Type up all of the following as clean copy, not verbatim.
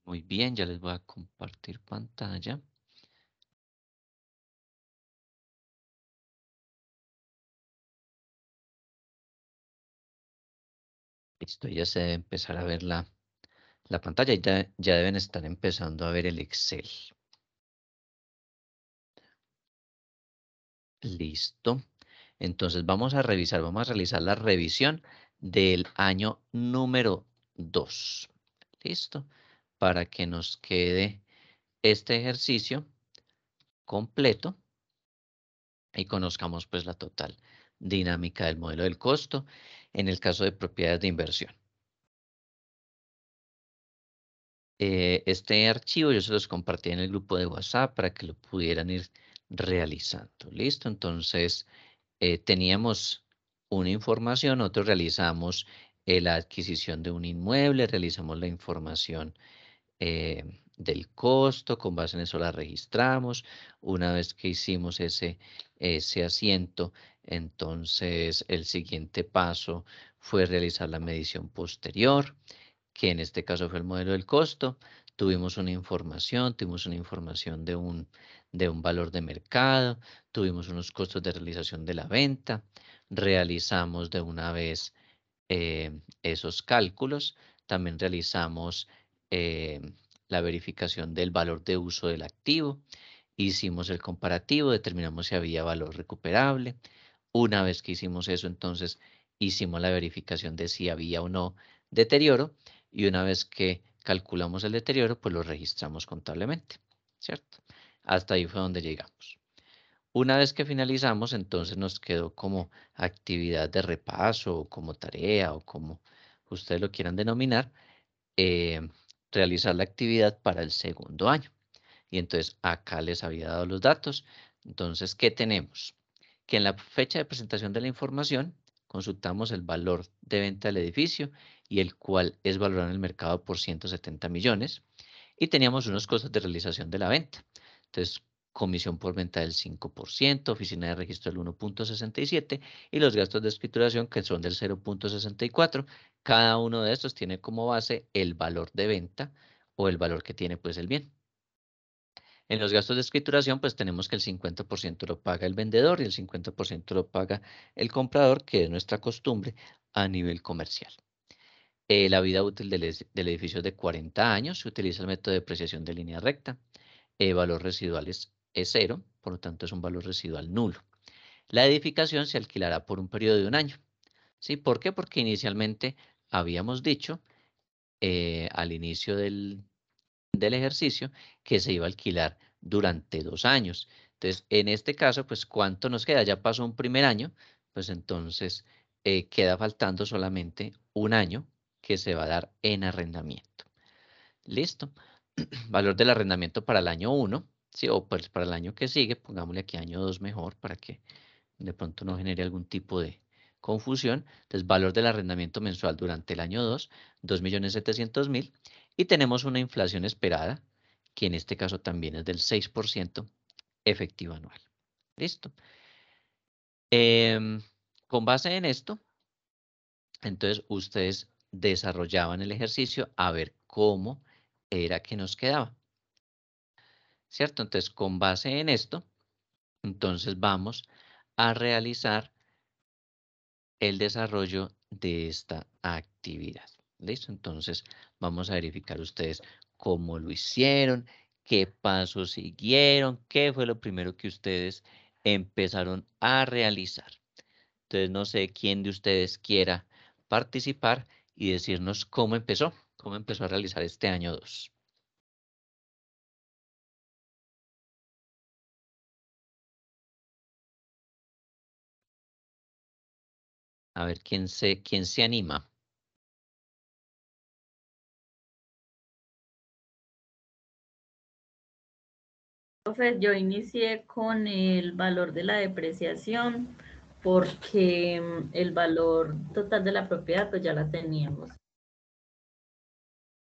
Muy bien, ya les voy a compartir pantalla. Listo, ya se debe empezar a ver la pantalla y ya deben estar empezando a ver el Excel. Listo. Entonces vamos a realizar la revisión del año número 2. Listo. Para que nos quede este ejercicio completo y conozcamos pues la total dinámica del modelo del costo en el caso de propiedades de inversión. Este archivo yo se los compartí en el grupo de WhatsApp para que lo pudieran ir realizando. ¿Listo? Entonces, teníamos una información, nosotros realizamos la adquisición de un inmueble, realizamos la información del costo, con base en eso la registramos. Una vez que hicimos ese asiento, entonces el siguiente paso fue realizar la medición posterior, que en este caso fue el modelo del costo. Tuvimos una información de un valor de mercado, tuvimos unos costos de realización de la venta, realizamos de una vez esos cálculos, también realizamos eh, la verificación del valor de uso del activo, hicimos el comparativo, determinamos si había valor recuperable. Una vez que hicimos eso, entonces hicimos la verificación de si había o no deterioro y una vez que calculamos el deterioro, pues lo registramos contablemente, ¿cierto? Hasta ahí fue donde llegamos. Una vez que finalizamos, entonces nos quedó como actividad de repaso o como tarea o como ustedes lo quieran denominar, eh, realizar la actividad para el segundo año. Y entonces acá les había dado los datos. Entonces, ¿qué tenemos? Que en la fecha de presentación de la información consultamos el valor de venta del edificio y el cual es valorado en el mercado por 170 millones y teníamos unos costos de realización de la venta. Entonces, comisión por venta del 5%, oficina de registro del 1.67 y los gastos de escrituración que son del 0.64. Cada uno de estos tiene como base el valor de venta o el valor que tiene pues el bien. En los gastos de escrituración, pues tenemos que el 50% lo paga el vendedor y el 50% lo paga el comprador, que es nuestra costumbre a nivel comercial. La vida útil del edificio es de 40 años, se utiliza el método de depreciación de línea recta. Valor residual es cero, por lo tanto es un valor residual nulo. La edificación se alquilará por un periodo de un año. ¿Sí? ¿Por qué? Porque inicialmente habíamos dicho al inicio del ejercicio que se iba a alquilar durante 2 años. Entonces, en este caso, pues, ¿cuánto nos queda? Ya pasó un primer año, pues entonces queda faltando solamente un año que se va a dar en arrendamiento. Listo. Valor del arrendamiento para el año 1, ¿sí? O pues para el año que sigue, pongámosle aquí año 2 mejor para que de pronto no genere algún tipo de confusión. Entonces, valor del arrendamiento mensual durante el año 2, 2.700.000. Y tenemos una inflación esperada, que en este caso también es del 6% efectivo anual. Listo. Em, con base en esto, entonces ustedes desarrollaban el ejercicio a ver cómo era que nos quedaba. ¿Cierto? Entonces, con base en esto, entonces vamos a realizar el desarrollo de esta actividad. ¿Listo? Entonces, vamos a verificar ustedes cómo lo hicieron, qué pasos siguieron, qué fue lo primero que ustedes empezaron a realizar. Entonces, no sé quién de ustedes quiera participar y decirnos cómo empezó a realizar este año 2. A ver quién se anima. Profe, yo inicié con el valor de la depreciación porque el valor total de la propiedad pues ya la teníamos.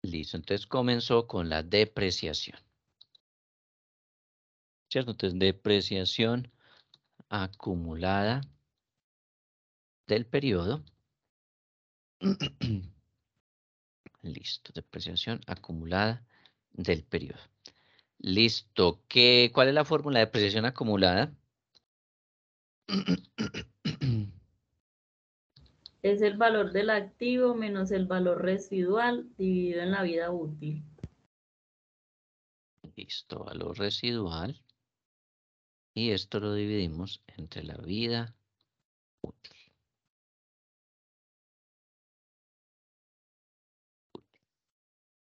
Listo, entonces comenzó con la depreciación. ¿Cierto? Entonces, depreciación acumulada del periodo. Listo, depreciación acumulada del periodo. Listo. ¿Cuál es la fórmula de depreciación acumulada? Es el valor del activo menos el valor residual dividido en la vida útil. Listo, valor residual. Y esto lo dividimos entre la vida útil.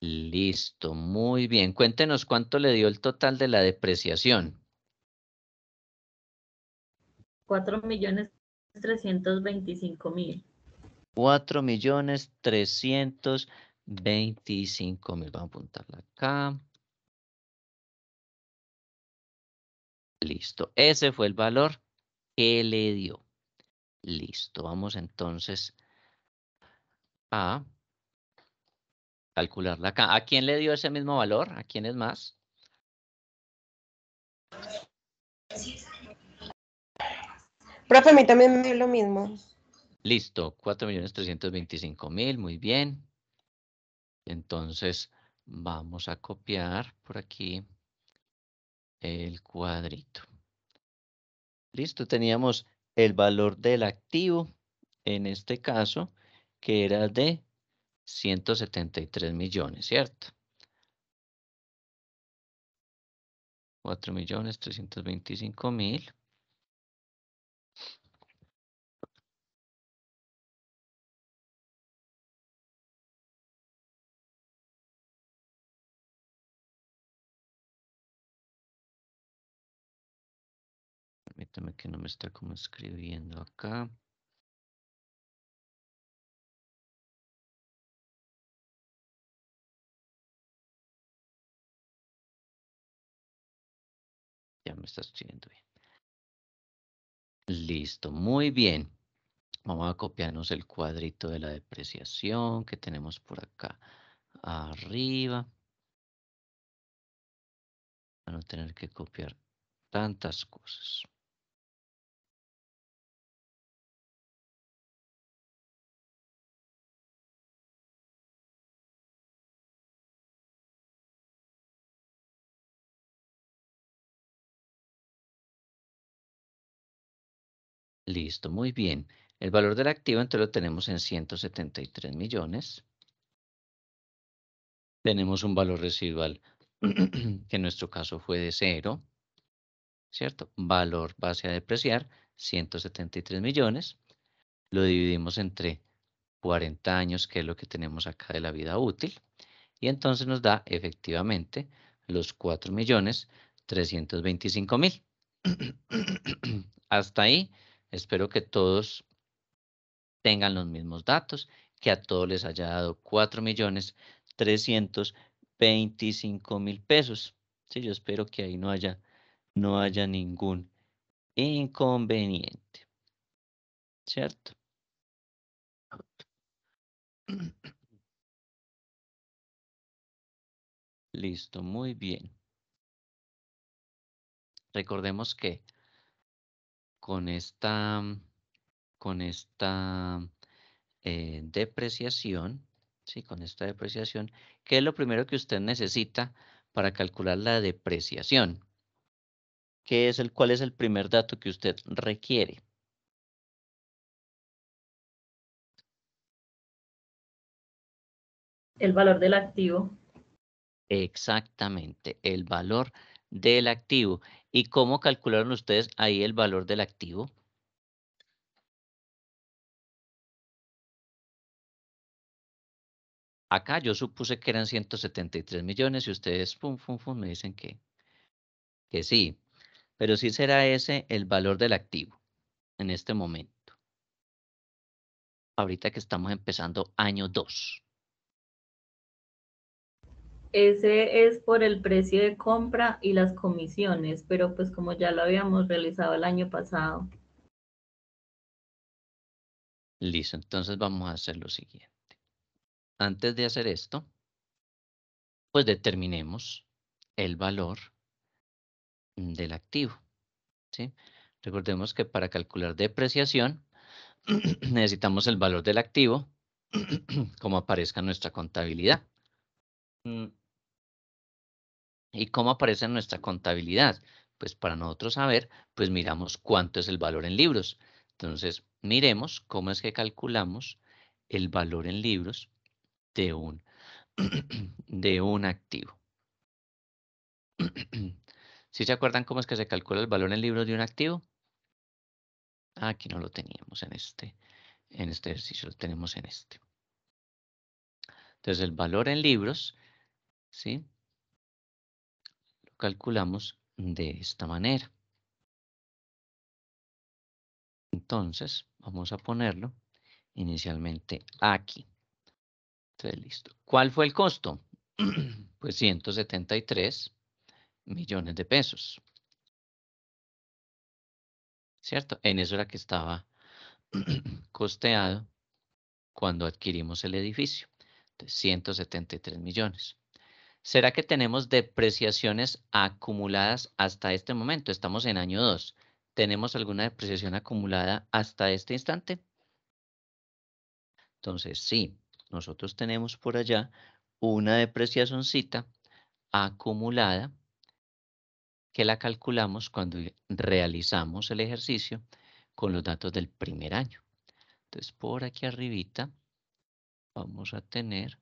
Listo, muy bien. Cuéntenos cuánto le dio el total de la depreciación. 4.325.000. 4.325.000. Vamos a apuntarla acá. Listo, ese fue el valor que le dio. Listo, vamos entonces a calcularla acá. ¿A quién le dio ese mismo valor? ¿A quién es más? Profe, a mí también me dio lo mismo. Listo, 4.325.000, muy bien. Entonces, vamos a copiar por aquí el cuadrito. Listo, teníamos el valor del activo, en este caso, que era de 173 millones, ¿cierto? 4.325.000. Permítame que no me está como escribiendo acá. Ya me está escribiendo bien. Listo, muy bien. Vamos a copiarnos el cuadrito de la depreciación que tenemos por acá arriba. Para no tener que copiar tantas cosas. Listo, muy bien. El valor del activo entonces lo tenemos en 173 millones. Tenemos un valor residual que en nuestro caso fue de 0, ¿cierto? Valor base a depreciar, 173 millones. Lo dividimos entre 40 años, que es lo que tenemos acá de la vida útil. Y entonces nos da efectivamente los 4.325.000. Hasta ahí, espero que todos tengan los mismos datos, que a todos les haya dado 4.325.000 pesos. Sí, yo espero que ahí no haya ningún inconveniente, ¿cierto? Listo, muy bien. Recordemos que con esta depreciación, ¿sí? Con esta depreciación, ¿qué es lo primero que usted necesita para calcular la depreciación? ¿Cuál es el primer dato que usted requiere? El valor del activo. Exactamente, el valor del activo. ¿Y cómo calcularon ustedes ahí el valor del activo? Acá yo supuse que eran 173 millones y ustedes me dicen que sí. Pero sí será ese el valor del activo en este momento. Ahorita que estamos empezando año 2. Ese es por el precio de compra y las comisiones, pero pues como ya lo habíamos realizado el año pasado. Listo, entonces vamos a hacer lo siguiente. Antes de hacer esto, pues determinemos el valor del activo, ¿sí? Recordemos que para calcular depreciación necesitamos el valor del activo como aparezca en nuestra contabilidad. ¿Y cómo aparece en nuestra contabilidad? Pues para nosotros saber, pues miramos cuánto es el valor en libros. Entonces, miremos cómo es que calculamos el valor en libros de un, de un activo. ¿Sí se acuerdan cómo es que se calcula el valor en libros de un activo? Aquí no lo teníamos en este ejercicio, lo tenemos en este. Entonces, el valor en libros, ¿sí? Lo calculamos de esta manera. Entonces, vamos a ponerlo inicialmente aquí. Entonces, listo. ¿Cuál fue el costo? Pues 173 millones de pesos. ¿Cierto? En eso era que estaba costeado cuando adquirimos el edificio. Entonces, 173 millones. ¿Será que tenemos depreciaciones acumuladas hasta este momento? Estamos en año 2. ¿Tenemos alguna depreciación acumulada hasta este instante? Entonces, sí, nosotros tenemos por allá una depreciacióncita acumulada que la calculamos cuando realizamos el ejercicio con los datos del primer año. Entonces, por aquí arribita vamos a tener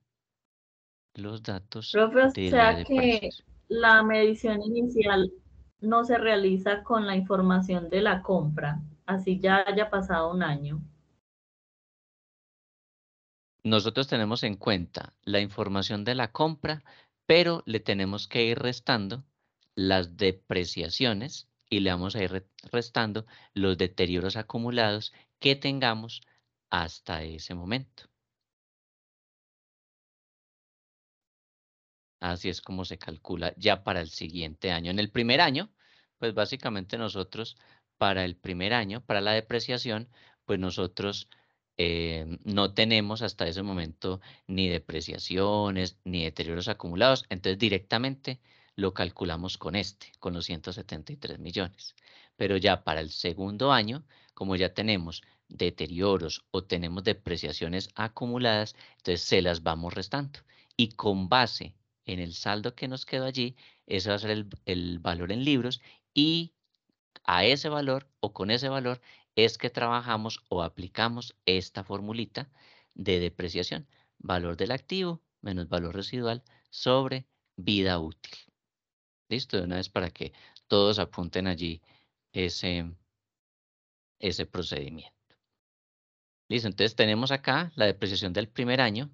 los datos Profe, o de la sea que depreciación. la medición inicial no se realiza con la información de la compra, así ya haya pasado un año. Nosotros tenemos en cuenta la información de la compra, pero le tenemos que ir restando las depreciaciones y le vamos a ir restando los deterioros acumulados que tengamos hasta ese momento. Así es como se calcula ya para el siguiente año. En el primer año, pues básicamente nosotros para el primer año, para la depreciación, pues nosotros no tenemos hasta ese momento ni depreciaciones ni deterioros acumulados. Entonces directamente lo calculamos con los 173 millones. Pero ya para el segundo año, como ya tenemos deterioros o tenemos depreciaciones acumuladas, entonces se las vamos restando. Y con base en el saldo que nos quedó allí, ese va a ser el valor en libros y a ese valor o con ese valor es que trabajamos o aplicamos esta formulita de depreciación. Valor del activo menos valor residual sobre vida útil. Listo, de una vez para que todos apunten allí ese procedimiento. Listo, entonces tenemos acá la depreciación del primer año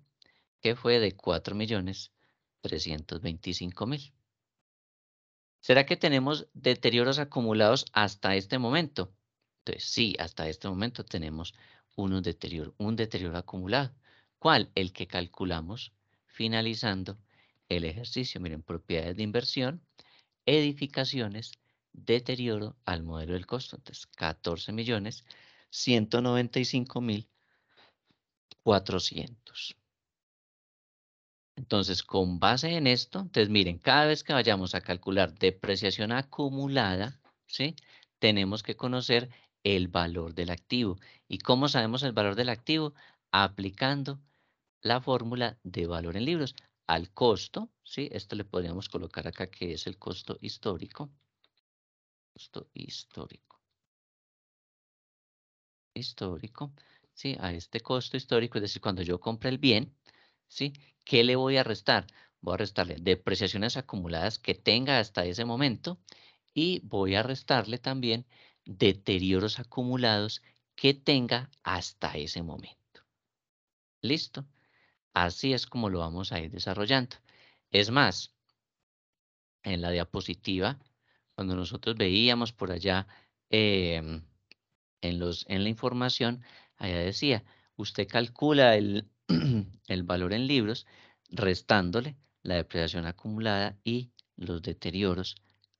que fue de 4.325.000. ¿Será que tenemos deterioros acumulados hasta este momento? Entonces, sí, hasta este momento tenemos un deterioro acumulado. ¿Cuál? El que calculamos finalizando el ejercicio. Miren, propiedades de inversión, edificaciones, deterioro al modelo del costo. Entonces, 14.195.400. Entonces, con base en esto, entonces miren, cada vez que vayamos a calcular depreciación acumulada, ¿sí? Tenemos que conocer el valor del activo. ¿Y cómo sabemos el valor del activo? Aplicando la fórmula de valor en libros al costo, ¿sí? Esto le podríamos colocar acá que es el costo histórico. Costo histórico. Histórico, ¿sí? A este costo histórico, es decir, cuando yo compre el bien, ¿sí? ¿Qué le voy a restar? Voy a restarle depreciaciones acumuladas que tenga hasta ese momento y voy a restarle también deterioros acumulados que tenga hasta ese momento. ¿Listo? Así es como lo vamos a ir desarrollando. Es más, en la diapositiva, cuando nosotros veíamos por allá em, en la información, allá decía, usted calcula el valor en libros restándole la depreciación acumulada y los deterioros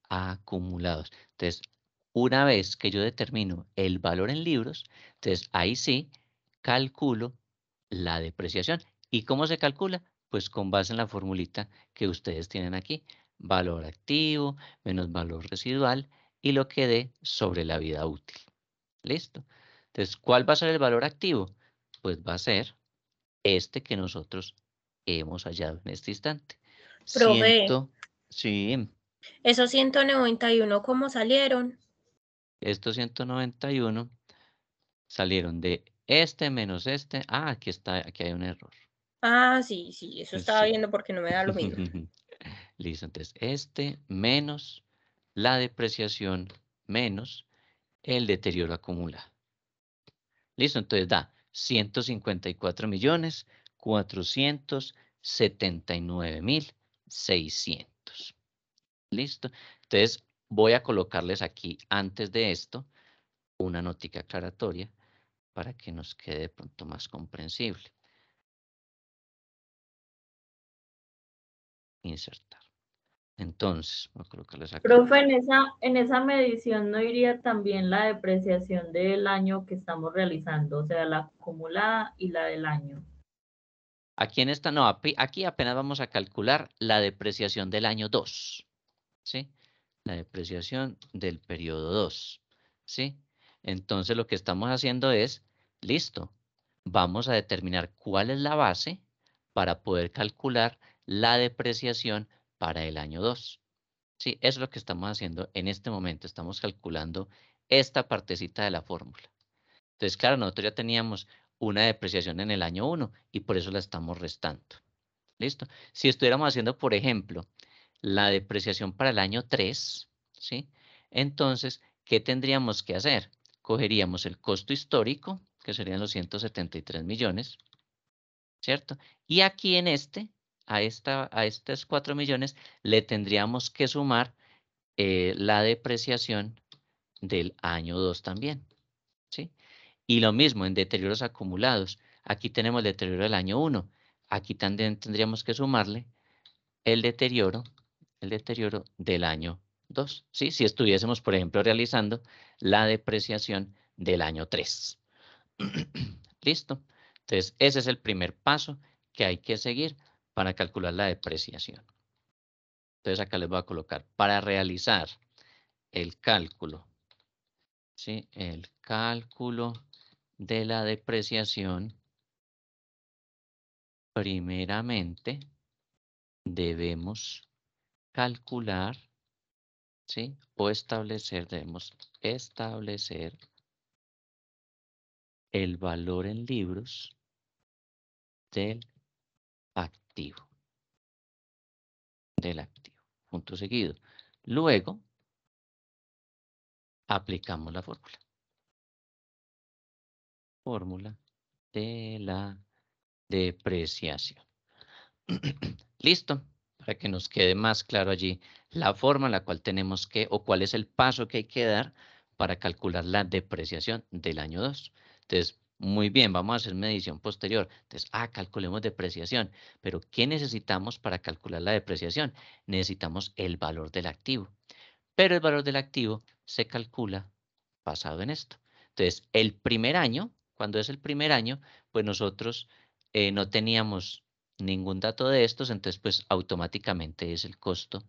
acumulados. Entonces, una vez que yo determino el valor en libros, entonces ahí sí calculo la depreciación. ¿Y cómo se calcula? Pues con base en la formulita que ustedes tienen aquí. Valor activo menos valor residual y lo que dé sobre la vida útil. ¿Listo? Entonces, ¿cuál va a ser el valor activo? Pues va a ser este que nosotros hemos hallado en este instante. Profe, Sí, Esos 191, ¿cómo salieron? estos 191 salieron de este menos este. Ah, aquí está, aquí hay un error. Ah, sí, sí, eso estaba Sí. viendo porque no me da lo mismo. Listo, entonces este menos la depreciación menos el deterioro acumulado. Listo, entonces da 154.479.600. Listo. Entonces voy a colocarles aquí antes de esto una notica aclaratoria para que nos quede de pronto más comprensible. Insertar. Entonces, voy a colocarles acá. Profe, en esa medición no iría también la depreciación del año que estamos realizando, o sea, la acumulada y la del año. Aquí en esta, no, aquí apenas vamos a calcular la depreciación del año 2, ¿sí? La depreciación del periodo 2, ¿sí? Entonces lo que estamos haciendo es, listo, vamos a determinar cuál es la base para poder calcular la depreciación para el año 2. Sí, eso es lo que estamos haciendo en este momento, estamos calculando esta partecita de la fórmula. Entonces, claro, nosotros ya teníamos una depreciación en el año 1 y por eso la estamos restando. ¿Listo? Si estuviéramos haciendo, por ejemplo, la depreciación para el año 3, ¿sí? Entonces, ¿qué tendríamos que hacer? Cogeríamos el costo histórico, que serían los 173 millones, ¿cierto? Y aquí en a estos 4 millones, le tendríamos que sumar la depreciación del año 2 también, ¿sí? Y lo mismo en deterioros acumulados. Aquí tenemos el deterioro del año 1. Aquí también tendríamos que sumarle el deterioro del año 2, ¿sí? Si estuviésemos, por ejemplo, realizando la depreciación del año 3. ¿Listo? Entonces, ese es el primer paso que hay que seguir para calcular la depreciación. Entonces, acá les voy a colocar, para realizar el cálculo, ¿sí? El cálculo de la depreciación, primeramente debemos calcular, ¿sí? O debemos establecer el valor en libros del activo, punto seguido. Luego, aplicamos la fórmula de la depreciación. Listo, para que nos quede más claro allí la forma en la cual tenemos que, o cuál es el paso que hay que dar para calcular la depreciación del año 2. Entonces, muy bien, vamos a hacer medición posterior. Entonces, calculemos depreciación. Pero, ¿qué necesitamos para calcular la depreciación? Necesitamos el valor del activo. Pero el valor del activo se calcula basado en esto. Entonces, el primer año, cuando es el primer año, pues nosotros no teníamos ningún dato de estos, entonces pues automáticamente es el costo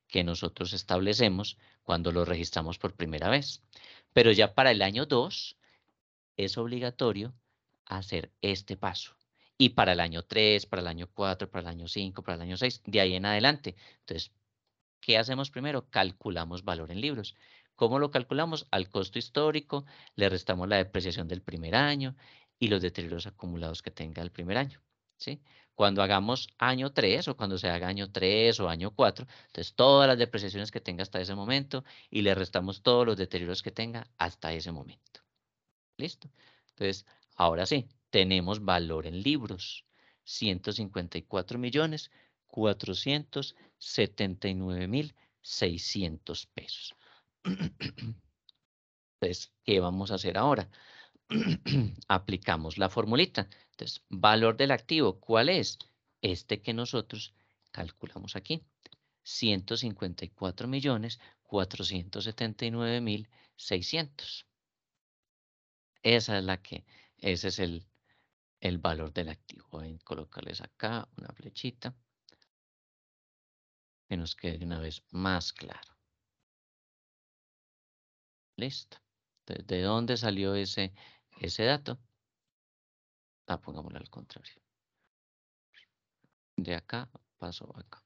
que nosotros establecemos cuando lo registramos por primera vez. Pero ya para el año 2 es obligatorio hacer este paso. Y para el año 3, para el año 4, para el año 5, para el año 6, de ahí en adelante. Entonces, ¿qué hacemos primero? Calculamos valor en libros. ¿Cómo lo calculamos? Al costo histórico, le restamos la depreciación del primer año y los deterioros acumulados que tenga el primer año, ¿sí? Cuando hagamos año 3 o cuando se haga año 3 o año 4, entonces todas las depreciaciones que tenga hasta ese momento y le restamos todos los deterioros que tenga hasta ese momento. ¿Listo? Entonces, ahora sí, tenemos valor en libros. 154.479.600 pesos. Entonces, ¿qué vamos a hacer ahora? Aplicamos la formulita. Entonces, valor del activo, ¿cuál es? Este que nosotros calculamos aquí. 154.479.600. Ese es el valor del activo. Voy a colocarles acá una flechita que nos quede de una vez más claro. Listo. Entonces, ¿de dónde salió ese dato? Pongámoslo al contrario. De acá pasó acá.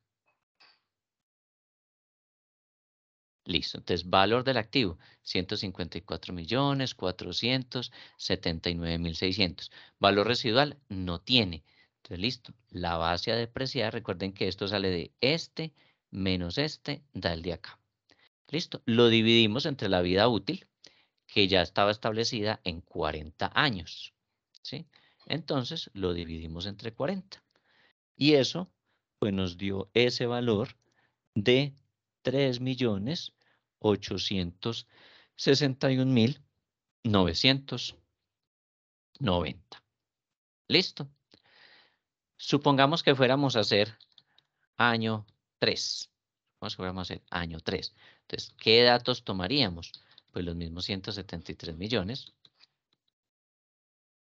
Listo, entonces valor del activo, 154.479.600. Valor residual no tiene. Entonces, listo, la base a depreciar, recuerden que esto sale de este menos este, da el de acá. Listo, lo dividimos entre la vida útil, que ya estaba establecida en 40 años, ¿sí? Entonces, lo dividimos entre 40. Y eso, pues nos dio ese valor de 3.861.990. ¿Listo? Supongamos que fuéramos a hacer año 3. Vamos a fuéramos a hacer año 3. Entonces, ¿qué datos tomaríamos? Pues los mismos 173 millones.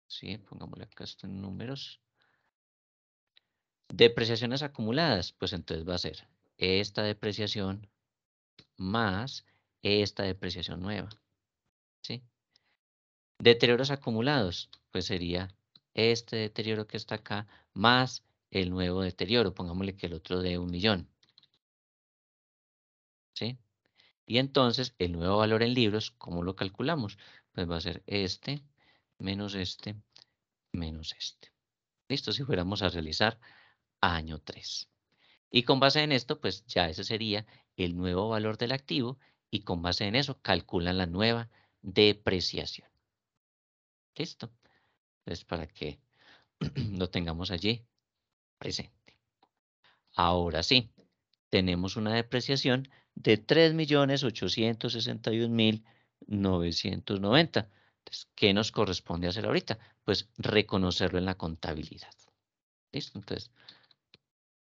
Sí, pongámosle acá esto en números. Depreciaciones acumuladas, pues entonces va a ser esta depreciación más esta depreciación nueva, ¿sí? Deterioros acumulados, pues sería este deterioro que está acá más el nuevo deterioro, pongámosle que el otro de 1 millón, ¿sí? Y entonces el nuevo valor en libros, ¿cómo lo calculamos? Pues va a ser este menos este menos este. Listo, si fuéramos a realizar año 3. Y con base en esto, pues ya ese sería el nuevo valor del activo y con base en eso calculan la nueva depreciación. Listo. Entonces, para que lo tengamos allí presente. Ahora sí, tenemos una depreciación de 3.861.990. Entonces, ¿qué nos corresponde hacer ahorita? Pues reconocerlo en la contabilidad. ¿Listo? Entonces,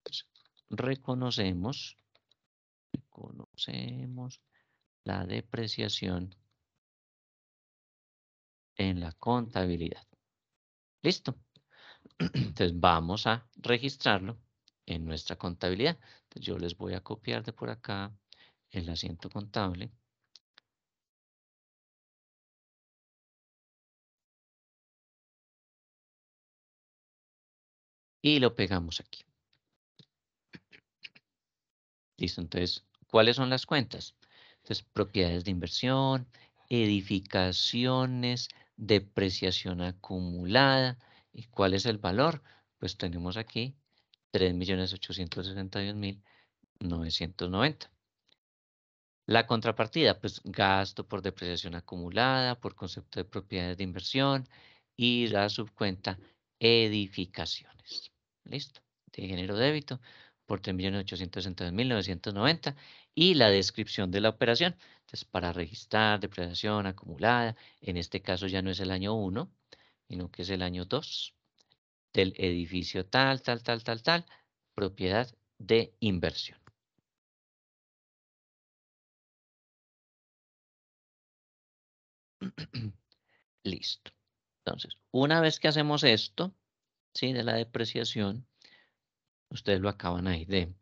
pues, reconocemos la depreciación en la contabilidad. ¿Listo? Entonces vamos a registrarlo en nuestra contabilidad. Entonces, yo les voy a copiar de por acá el asiento contable. Y lo pegamos aquí. Listo, entonces, ¿cuáles son las cuentas? Entonces, propiedades de inversión, edificaciones, depreciación acumulada. ¿Y cuál es el valor? Pues tenemos aquí 3.861.990. La contrapartida, pues gasto por depreciación acumulada, por concepto de propiedades de inversión y la subcuenta edificaciones. ¿Listo? De género débito por 3.862.990 y la descripción de la operación. Entonces, para registrar depreciación acumulada, en este caso ya no es el año 1, sino que es el año 2 del edificio tal, propiedad de inversión. Listo. Entonces, una vez que hacemos esto, ¿sí? De la depreciación, ustedes lo acaban ahí de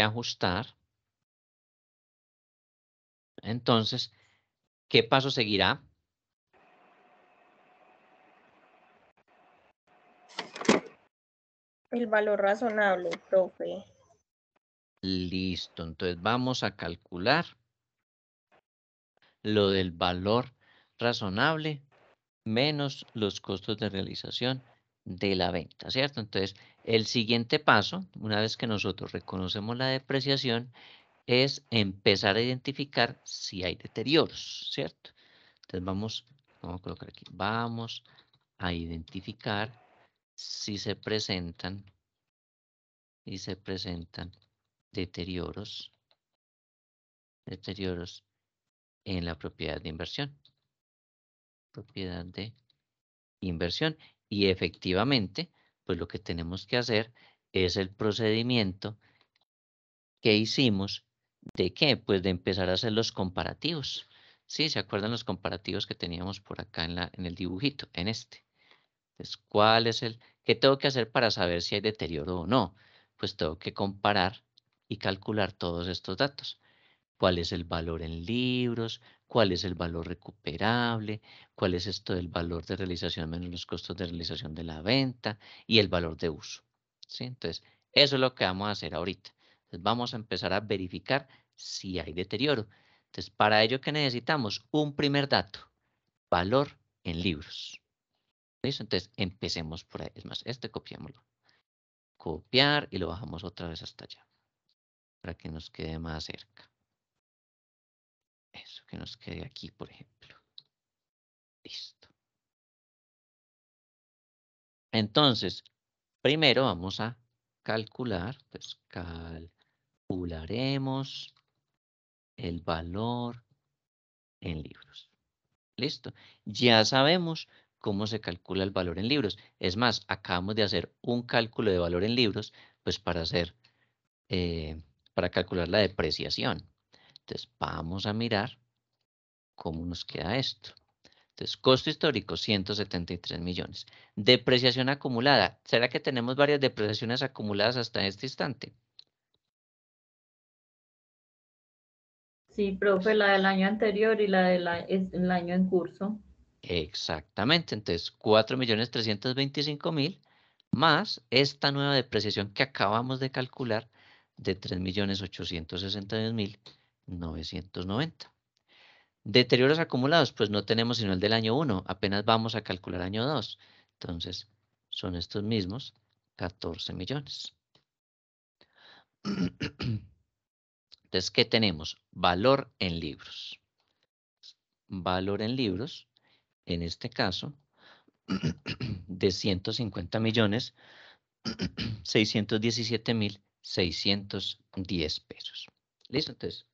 ajustar. Entonces, ¿qué paso seguirá? El valor razonable, profe. Listo. Entonces, vamos a calcular lo del valor razonable menos los costos de realización de la venta, ¿cierto? Entonces, el siguiente paso, una vez que nosotros reconocemos la depreciación, es empezar a identificar si hay deterioros, ¿cierto? Entonces vamos a colocar aquí, vamos a identificar si se presentan deterioros en la propiedad de inversión. Propiedad de inversión. Y efectivamente, pues lo que tenemos que hacer es el procedimiento que hicimos de qué, pues de empezar a hacer los comparativos. Sí, ¿se acuerdan los comparativos que teníamos por acá en el dibujito, en este? Entonces, qué tengo que hacer para saber si hay deterioro o no? Pues tengo que comparar y calcular todos estos datos. ¿Cuál es el valor en libros? ¿Cuál es el valor recuperable? ¿Cuál es esto del valor de realización menos los costos de realización de la venta? Y el valor de uso. ¿Sí? Entonces, eso es lo que vamos a hacer ahorita. Entonces, vamos a empezar a verificar si hay deterioro. Entonces, para ello, ¿qué necesitamos? Un primer dato, valor en libros. ¿Listo? Entonces, empecemos por ahí. Es más, copiémoslo. Copiar y lo bajamos otra vez hasta allá, para que nos quede más cerca. Eso, que nos quede aquí, por ejemplo. Listo. Entonces, primero vamos a calcular, pues calcularemos el valor en libros. Listo. Ya sabemos cómo se calcula el valor en libros. Es más, acabamos de hacer un cálculo de valor en libros, pues para calcular la depreciación. Entonces, vamos a mirar cómo nos queda esto. Entonces, costo histórico, 173 millones. Depreciación acumulada. ¿Será que tenemos varias depreciaciones acumuladas hasta este instante? Sí, profe, la del año anterior y la del el año en curso. Exactamente. Entonces, 4.325.000 más esta nueva depreciación que acabamos de calcular de 3.862.990. Deterioros acumulados, pues no tenemos sino el del año 1, apenas vamos a calcular año 2. Entonces, son estos mismos 14 millones. Entonces, ¿qué tenemos? Valor en libros. Valor en libros, en este caso, de 150 millones, 617.610 pesos. ¿Listo? Entonces,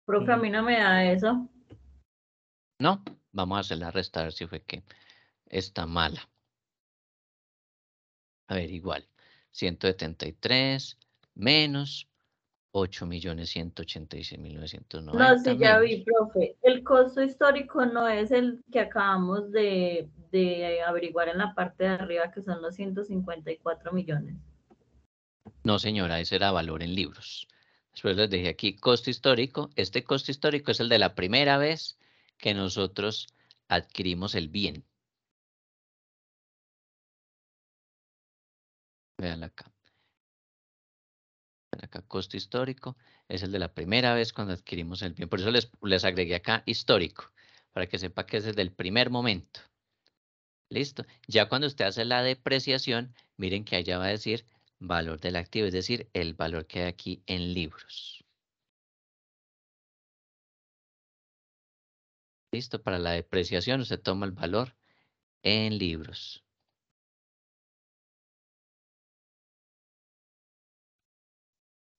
Profe, a mí no me da eso. no, vamos a hacerla restar a ver si fue que está mala. A ver, igual, 173 menos 8.186.990 No, sí, ya vi, menos. profe. El costo histórico no es el que acabamos de averiguar en la parte de arriba, que son los 154 millones. No, señora, ese era valor en libros. Después les dejé aquí costo histórico. Este costo histórico es el de la primera vez que nosotros adquirimos el bien. Vean acá. Vean acá, costo histórico es el de la primera vez cuando adquirimos el bien. Por eso les agregué acá histórico, para que sepa que es desde el primer momento. ¿Listo? Ya cuando usted hace la depreciación, miren que allá va a decir valor del activo, es decir, el valor que hay aquí en libros. ¿Listo? Para la depreciación usted toma el valor en libros.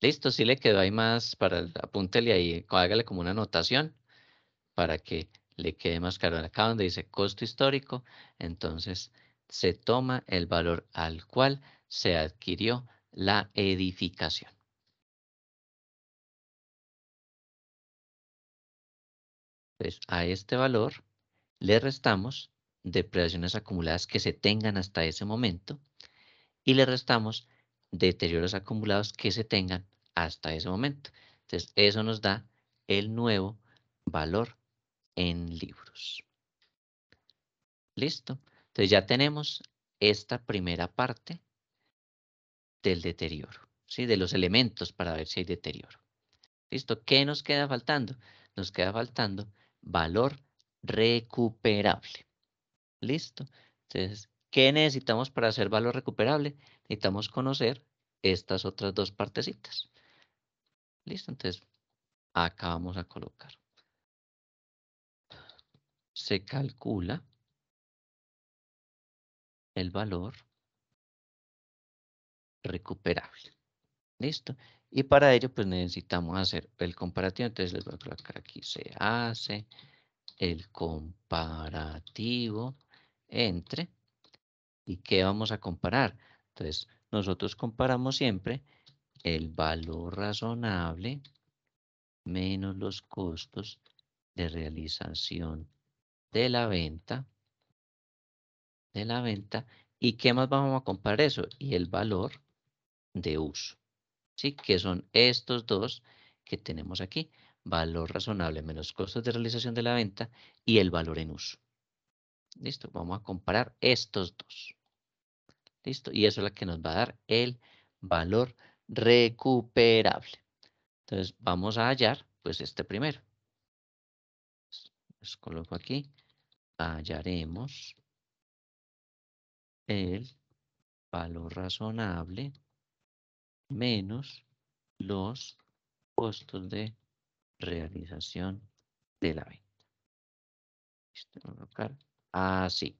¿Listo? Si le quedó ahí más, apúntele ahí, hágale como una anotación para que le quede más claro. Acá donde dice costo histórico, entonces se toma el valor al cual se adquirió la edificación. Entonces, a este valor le restamos depreciaciones acumuladas que se tengan hasta ese momento y le restamos deterioros acumulados que se tengan hasta ese momento. Entonces, eso nos da el nuevo valor en libros. ¿Listo? Entonces ya tenemos esta primera parte del deterioro, ¿sí? De los elementos para ver si hay deterioro. ¿Listo? ¿Qué nos queda faltando? Nos queda faltando valor recuperable. ¿Listo? Entonces, ¿qué necesitamos para hacer valor recuperable? Necesitamos conocer estas otras dos partecitas. ¿Listo? Entonces, acá vamos a colocar. Se calcula el valor recuperable. ¿Listo? Y para ello, pues necesitamos hacer el comparativo. Entonces, les voy a colocar aquí. Se hace el comparativo entre. ¿Y qué vamos a comparar? Entonces, nosotros comparamos siempre el valor razonable menos los costos de realización de la venta. ¿Y qué más vamos a comparar eso? Y el valor de uso. ¿Sí? Que son estos dos que tenemos aquí. Valor razonable menos costos de realización de la venta y el valor en uso. ¿Listo? Vamos a comparar estos dos. ¿Listo? Y eso es lo que nos va a dar el valor recuperable. Entonces vamos a hallar, pues este primero. Les coloco aquí. Hallaremos el valor razonable menos los costos de realización de la venta. Listo, voy a colocar así.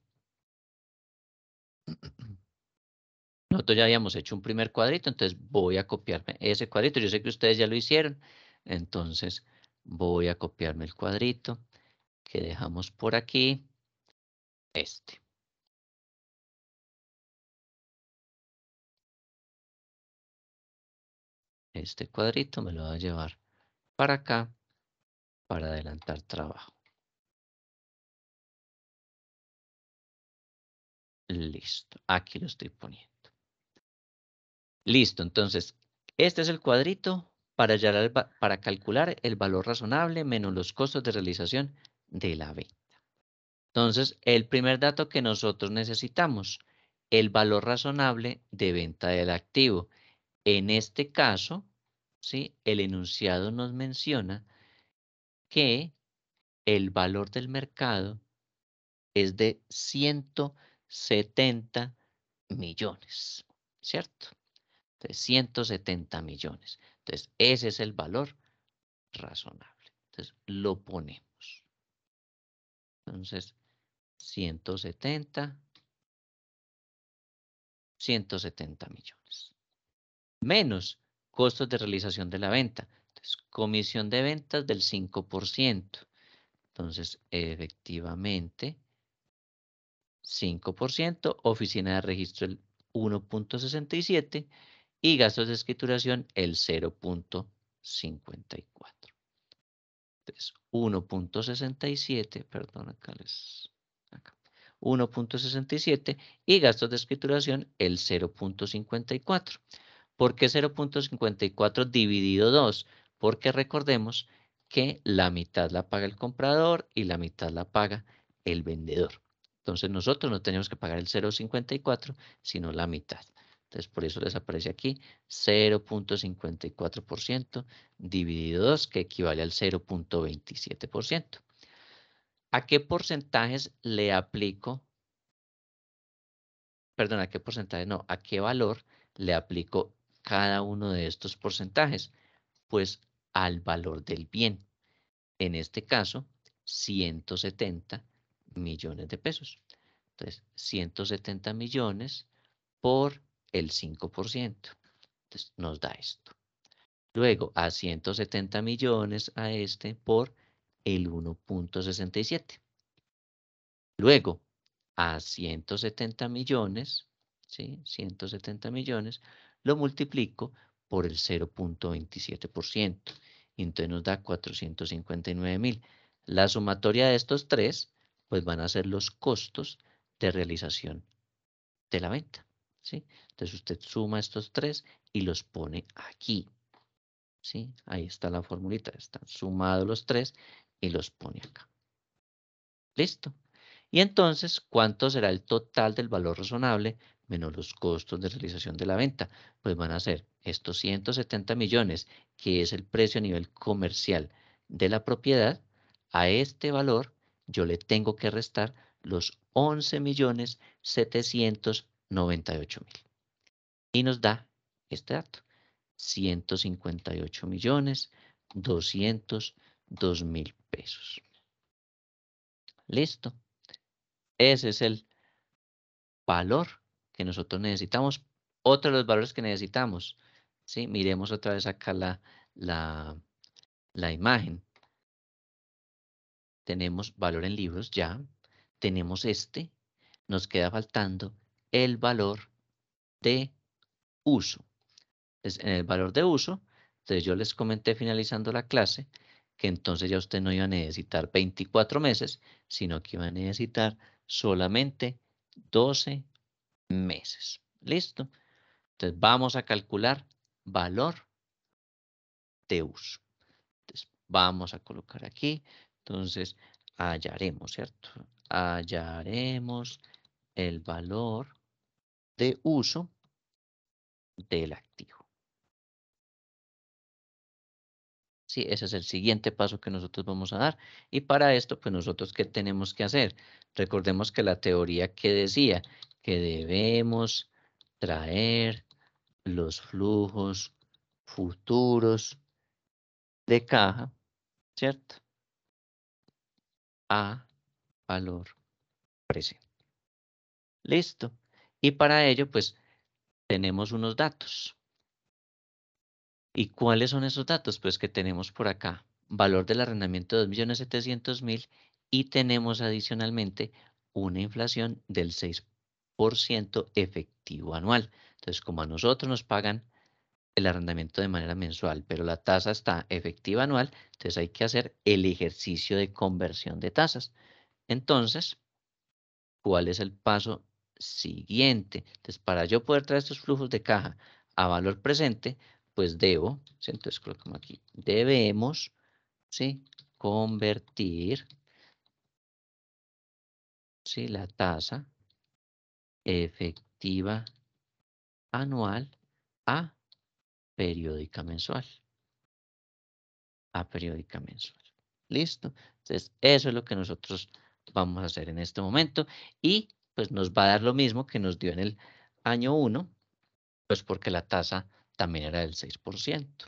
Nosotros ya habíamos hecho un primer cuadrito, entonces voy a copiarme ese cuadrito. Yo sé que ustedes ya lo hicieron, entonces voy a copiarme el cuadrito que dejamos por aquí. Este cuadrito me lo voy a llevar para acá para adelantar trabajo. Listo, aquí lo estoy poniendo. Listo, entonces, este es el cuadrito para calcular el valor razonable menos los costos de realización de la venta. Entonces, el primer dato que nosotros necesitamos, el valor razonable de venta del activo. En este caso, ¿sí? El enunciado nos menciona que el valor del mercado es de 170 millones, ¿cierto? De 170 millones. Entonces, ese es el valor razonable. Entonces, lo ponemos. Entonces, 170 millones. Menos costos de realización de la venta. Entonces, comisión de ventas del 5%. Entonces, efectivamente, 5%, oficina de registro el 1.67 y gastos de escrituración el 0.54. Entonces, 1.67, perdón, acá 1.67 y gastos de escrituración el 0.54. ¿Por qué 0.54 dividido 2? Porque recordemos que la mitad la paga el comprador y la mitad la paga el vendedor. Entonces nosotros no tenemos que pagar el 0.54, sino la mitad. Entonces por eso les aparece aquí 0.54% dividido 2, que equivale al 0.27%. ¿A qué porcentajes le aplico? Perdón, ¿a qué porcentaje? No, ¿a qué valor le aplico cada uno de estos porcentajes? Pues al valor del bien. En este caso, 170 millones de pesos. Entonces, 170 millones por el 5%. Entonces, nos da esto. Luego, a 170 millones a este por el 1.67. Luego, a 170 millones, ¿sí? 170 millones, lo multiplico por el 0.27%. Y entonces nos da 459.000. La sumatoria de estos tres, pues van a ser los costos de realización de la venta, ¿sí? Entonces usted suma estos tres y los pone aquí, ¿sí? Ahí está la formulita, están sumados los tres y los pone acá. ¿Listo? Y entonces, ¿cuánto será el total del valor razonable menos los costos de realización de la venta? Pues van a ser estos 170 millones, que es el precio a nivel comercial de la propiedad. A este valor yo le tengo que restar los 11.798.000. Y nos da este dato, 158.202.000 pesos. ¿Listo? Ese es el valor que nosotros necesitamos. Otro de los valores que necesitamos, ¿sí? Miremos otra vez acá la imagen. Tenemos valor en libros ya. Tenemos este. Nos queda faltando el valor de uso. Entonces, en el valor de uso, entonces yo les comenté finalizando la clase que entonces ya usted no iba a necesitar 24 meses, sino que iba a necesitar solamente 12 meses. ¿Listo? Entonces vamos a calcular valor de uso. Entonces vamos a colocar aquí. Entonces hallaremos, ¿cierto? Hallaremos el valor de uso del activo. Sí, ese es el siguiente paso que nosotros vamos a dar. Y para esto, pues nosotros, ¿qué tenemos que hacer? Recordemos que la teoría que decía que debemos traer los flujos futuros de caja, ¿cierto? A valor presente. Listo. Y para ello, pues, tenemos unos datos. ¿Y cuáles son esos datos? Pues que tenemos por acá valor del arrendamiento de 2.700.000 y tenemos adicionalmente una inflación del 6% efectivo anual. Entonces, como a nosotros nos pagan el arrendamiento de manera mensual, pero la tasa está efectiva anual, entonces hay que hacer el ejercicio de conversión de tasas. Entonces, ¿cuál es el paso siguiente? Entonces, para yo poder traer estos flujos de caja a valor presente, pues debo, ¿sí? Entonces colocamos aquí, debemos, ¿sí? Convertir, ¿sí? La tasa efectiva anual a periódica mensual. A periódica mensual. ¿Listo? Entonces, eso es lo que nosotros vamos a hacer en este momento y pues nos va a dar lo mismo que nos dio en el año 1, pues porque la tasa también era del 6%.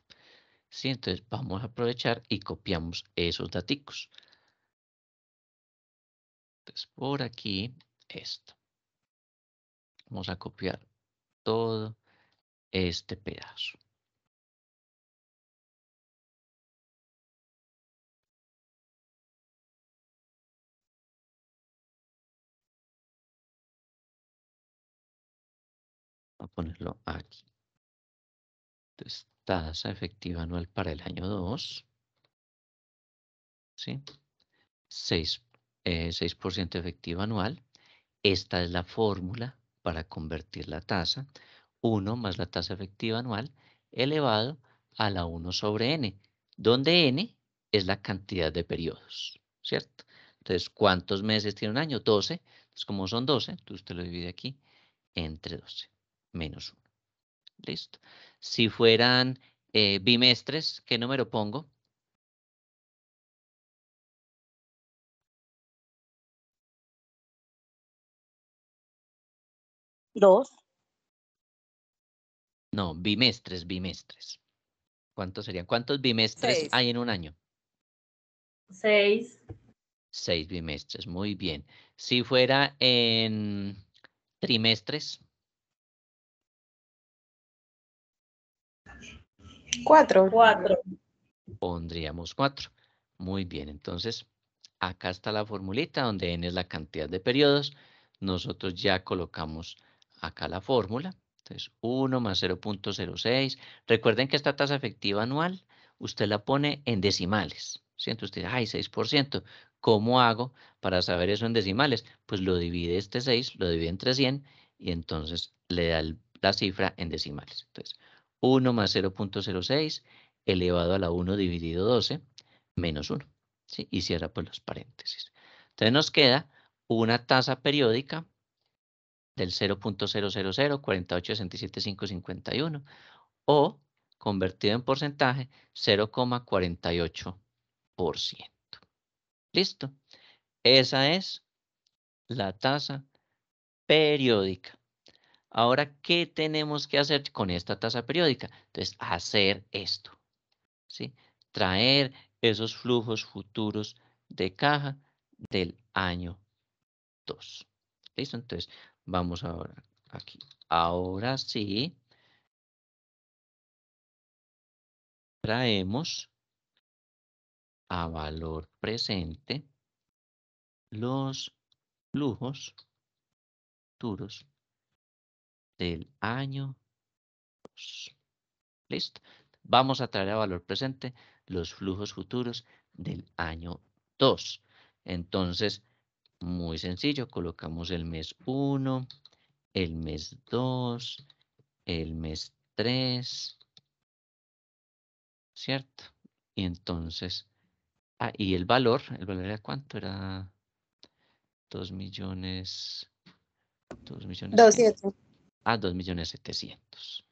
¿Sí? Entonces, vamos a aprovechar y copiamos esos daticos. Entonces, por aquí, esto. Vamos a copiar todo este pedazo. Voy a ponerlo aquí. Entonces, tasa efectiva anual para el año 2. ¿Sí? 6% efectiva anual. Esta es la fórmula para convertir la tasa. 1 más la tasa efectiva anual elevado a la 1 sobre n, donde n es la cantidad de periodos, ¿cierto? Entonces, ¿cuántos meses tiene un año? 12. Entonces, como son 12, entonces usted lo divide aquí entre 12, menos 1. ¿Listo? Si fueran bimestres, ¿qué número pongo? 2. No, bimestres. ¿Cuántos serían? ¿Cuántos bimestres 6. hay en un año? 6. 6 bimestres, muy bien. Si fuera en trimestres, 4. 4. pondríamos 4. Muy bien, entonces acá está la formulita donde n es la cantidad de periodos. Nosotros ya colocamos acá la fórmula. Entonces 1 más 0.06. Recuerden que esta tasa efectiva anual usted la pone en decimales. ¿Sí? Entonces usted, ay, 6%. ¿Cómo hago para saber eso en decimales? Pues lo divide este 6, lo divide entre 100 y entonces le da la cifra en decimales. Entonces 1 más 0.06 elevado a la 1 dividido 12 menos 1. ¿Sí? Y cierra pues los paréntesis. Entonces nos queda una tasa periódica del 0.000486551 o convertido en porcentaje 0,48%. ¿Listo? Esa es la tasa periódica. Ahora, ¿qué tenemos que hacer con esta tasa periódica? Entonces, hacer esto, ¿sí? Traer esos flujos futuros de caja del año 2. ¿Listo? Entonces, vamos ahora aquí. Ahora sí, traemos a valor presente los flujos futuros del año 2. ¿Listo? Vamos a traer a valor presente los flujos futuros del año 2. Entonces, muy sencillo, colocamos el mes 1, el mes 2, el mes 3, ¿cierto? Y entonces, y el valor era ¿cuánto? Era 2 millones, 2 millones, ¿qué? 2.7. 2.700.000.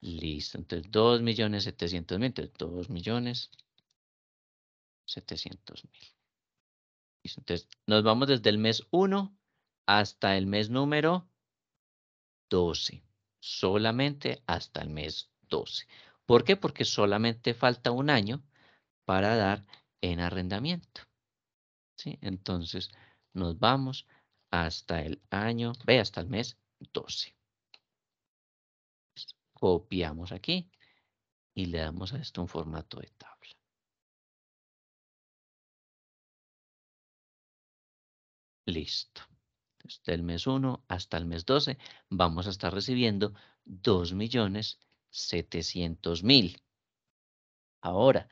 Listo, entonces 2.700.000, entonces 2.700.000. Listo, entonces nos vamos desde el mes 1 hasta el mes número 12. Solamente hasta el mes 12. ¿Por qué? Porque solamente falta un año para dar en arrendamiento. ¿Sí? Entonces nos vamos hasta el año, hasta el mes 12. Copiamos aquí y le damos a esto un formato de tabla. Listo. Entonces, del mes 1 hasta el mes 12 vamos a estar recibiendo 2.700.000. Ahora,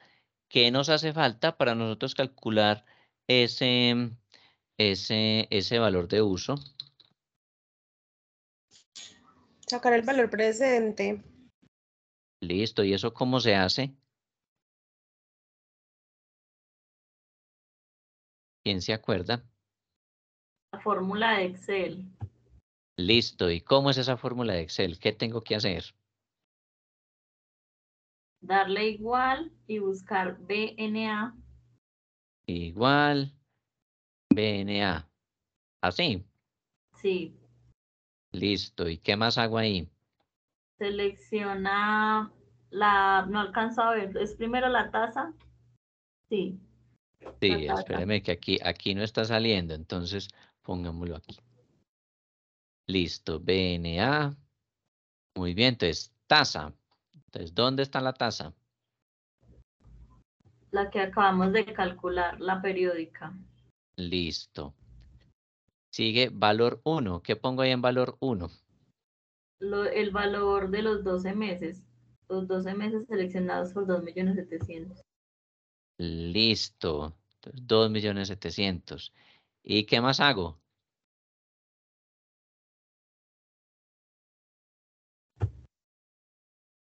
¿qué nos hace falta para nosotros calcular ese valor de uso? Sacar el valor presente. Listo. ¿Y eso cómo se hace? ¿Quién se acuerda? La fórmula de Excel. Listo. ¿Y cómo es esa fórmula de Excel? ¿Qué tengo que hacer? Darle igual y buscar BNA. Igual BNA. Así. Sí. Listo. ¿Y qué más hago ahí? Selecciona no alcanzo a ver, ¿es primero la tasa? Sí, la Sí, tasa. espéreme que aquí no está saliendo. Entonces, pongámoslo aquí. Listo. BNA. Muy bien. Entonces, tasa. Entonces, ¿dónde está la tasa? La que acabamos de calcular, la periódica. Listo. Sigue valor 1. ¿Qué pongo ahí en valor 1? El valor de los 12 meses. Los 12 meses seleccionados por 2.700.000. Listo. Entonces, 2.700.000. ¿Y qué más hago?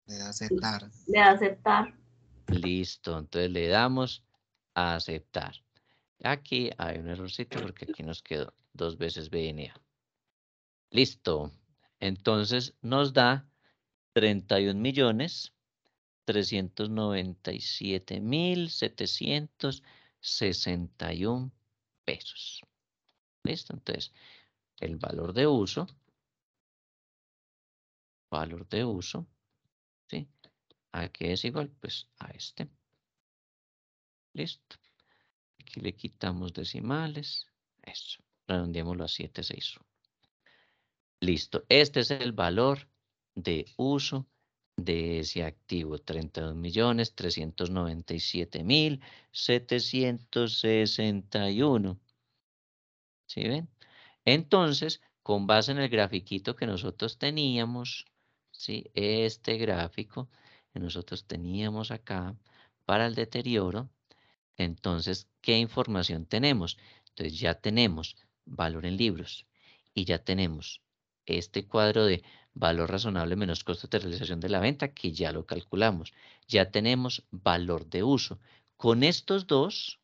Le da aceptar. Le da aceptar. Listo. Entonces le damos a aceptar. Aquí hay un errorcito porque aquí nos quedó 2 veces BNA. Listo. Entonces nos da 31.397.761 pesos. Listo. Entonces, el valor de uso, ¿sí? ¿A qué es igual? Pues a este. Listo. Aquí le quitamos decimales. Eso. Redondeémoslo a 761. Listo. Este es el valor de uso de ese activo. 32.397.761. ¿Sí ven? Entonces, con base en el grafiquito que nosotros teníamos, ¿sí? Este gráfico que nosotros teníamos acá para el deterioro, entonces, ¿qué información tenemos? Entonces ya tenemos valor en libros y ya tenemos este cuadro de valor razonable menos costos de realización de la venta que ya lo calculamos. Ya tenemos valor de uso. Con estos dos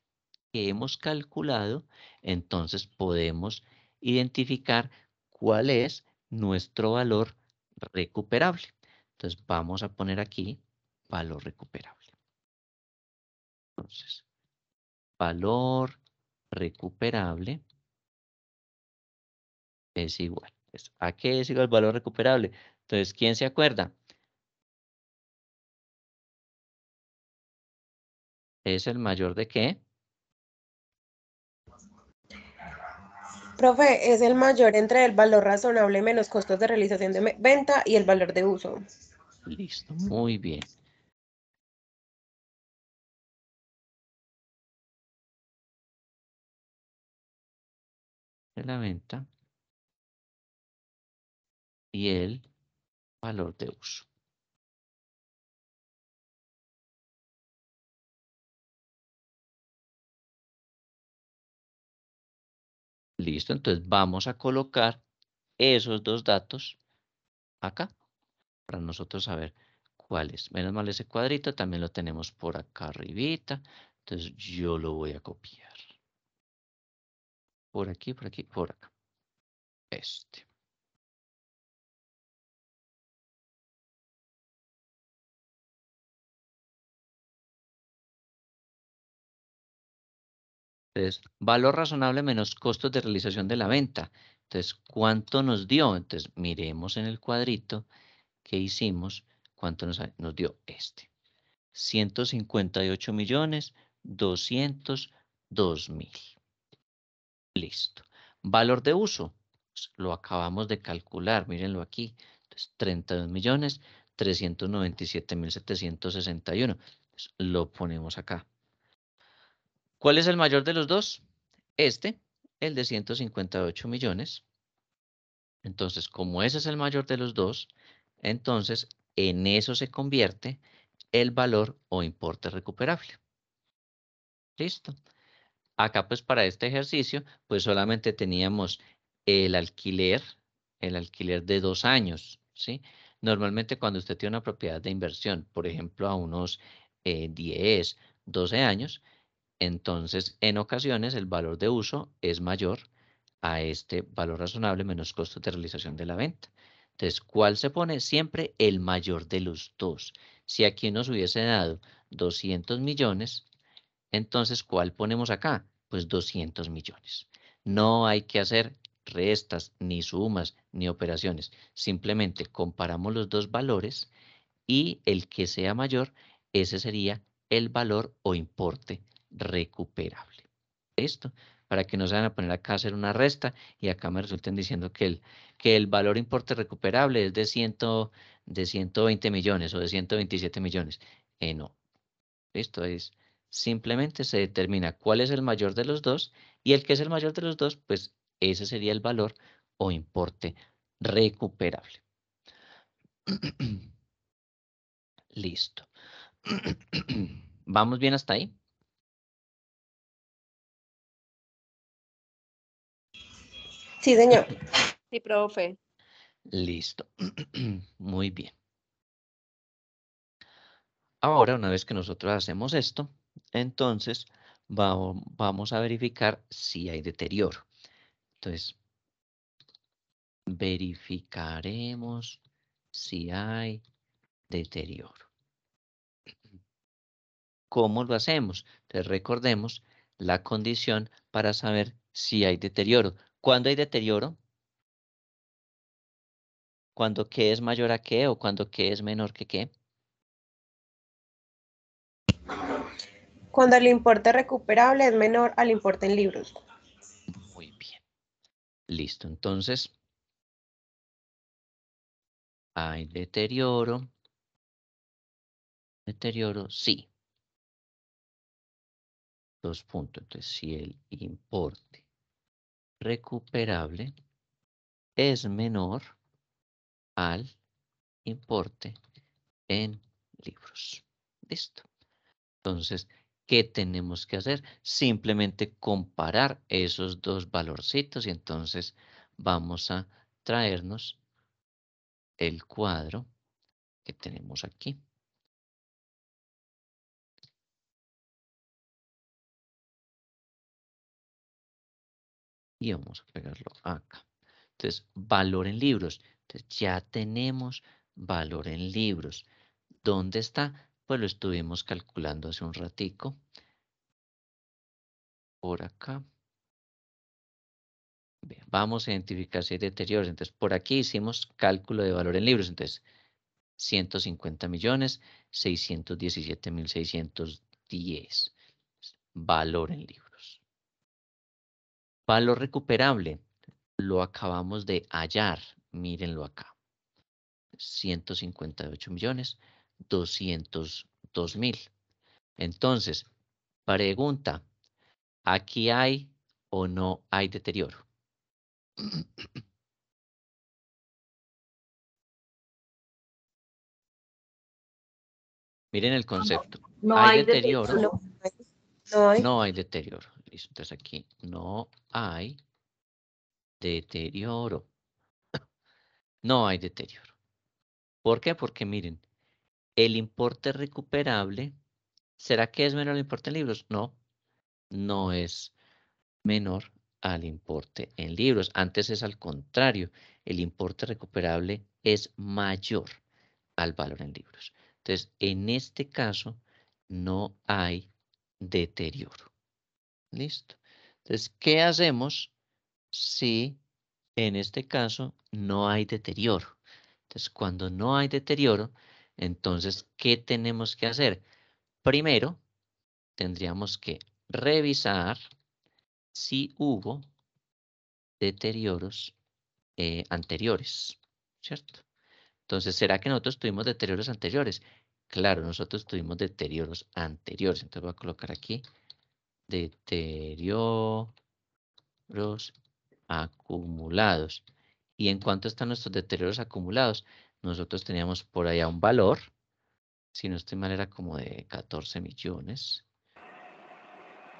que hemos calculado, entonces podemos identificar cuál es nuestro valor recuperable. Entonces vamos a poner aquí valor recuperable. Entonces, valor recuperable es igual. ¿A qué es igual el valor recuperable? Entonces, ¿quién se acuerda? ¿Es el mayor de qué? Profe, es el mayor entre el valor razonable menos costos de realización de venta y el valor de uso. Listo, muy bien. De la venta y el valor de uso. Listo, entonces vamos a colocar esos dos datos acá para nosotros saber cuáles. Menos mal ese cuadrito también lo tenemos por acá arribita. Entonces yo lo voy a copiar. Por aquí, por aquí, por acá. Este. Entonces, valor razonable menos costos de realización de la venta. Entonces, ¿cuánto nos dio? Entonces, miremos en el cuadrito que hicimos, ¿cuánto nos dio este? 158.202.000. Listo. Valor de uso, pues, lo acabamos de calcular, mírenlo aquí. Entonces, 32.397.761. Entonces, lo ponemos acá. ¿Cuál es el mayor de los dos? Este, el de 158 millones. Entonces, como ese es el mayor de los dos, entonces en eso se convierte el valor o importe recuperable. ¿Listo? Acá pues para este ejercicio, pues solamente teníamos el alquiler de 2 años, ¿sí? Normalmente cuando usted tiene una propiedad de inversión, por ejemplo, a unos 10, 12 años, entonces en ocasiones el valor de uso es mayor a este valor razonable menos costos de realización de la venta. Entonces, ¿cuál se pone? Siempre el mayor de los dos. Si aquí nos hubiese dado 200 millones, entonces, ¿cuál ponemos acá? Pues 200 millones. No hay que hacer restas, ni sumas, ni operaciones. Simplemente comparamos los dos valores y el que sea mayor, ese sería el valor o importe recuperable. ¿Listo? Para que no se van a poner acá a hacer una resta y acá me resulten diciendo que el valor importe recuperable es de 120 millones o de 127 millones. No. Esto es, simplemente se determina cuál es el mayor de los dos y el que es el mayor de los dos, pues ese sería el valor o importe recuperable. Listo. ¿Vamos bien hasta ahí? Sí, señor. Sí, profe. Listo. Muy bien. Ahora, una vez que nosotros hacemos esto, entonces vamos a verificar si hay deterioro. Entonces, verificaremos si hay deterioro. ¿Cómo lo hacemos? Entonces, recordemos la condición para saber si hay deterioro. ¿Cuándo hay deterioro? ¿Cuándo qué es mayor a qué o cuándo qué es menor que qué? Cuando el importe recuperable es menor al importe en libros. Muy bien. Listo. Entonces, hay deterioro. Deterioro, sí. Dos puntos. Entonces, si el importe recuperable es menor al importe en libros. Listo. Entonces, ¿qué tenemos que hacer? Simplemente comparar esos dos valorcitos y entonces vamos a traernos el cuadro que tenemos aquí. Y vamos a pegarlo acá. Entonces, valor en libros. Entonces, ya tenemos valor en libros. ¿Dónde está? Pues lo estuvimos calculando hace un ratico. Por acá. Bien, vamos a identificar si hay deterioros. Entonces, por aquí hicimos cálculo de valor en libros. Entonces, 150.617.610. Valor en libros. Valor recuperable. Lo acabamos de hallar. Mírenlo acá. 158.202.000. Entonces, pregunta, ¿aquí hay o no hay deterioro? Miren el concepto. No ¿Hay hay deterioro? deterioro. No hay. No hay deterioro. Listo. Entonces aquí no hay deterioro. No hay deterioro. ¿Por qué? Porque miren, el importe recuperable, ¿será que es menor al importe en libros? No, no es menor al importe en libros. Antes es al contrario, el importe recuperable es mayor al valor en libros. Entonces, en este caso, no hay deterioro. ¿Listo? Entonces, ¿qué hacemos si en este caso no hay deterioro? Entonces, cuando no hay deterioro, entonces, ¿qué tenemos que hacer? Primero, tendríamos que revisar si hubo deterioros anteriores, ¿cierto? Entonces, ¿será que nosotros tuvimos deterioros anteriores? Claro, nosotros tuvimos deterioros anteriores. Entonces voy a colocar aquí deterioros acumulados. ¿Y en cuánto están nuestros deterioros acumulados? Nosotros teníamos por allá un valor, si no estoy mal era como de 14 millones.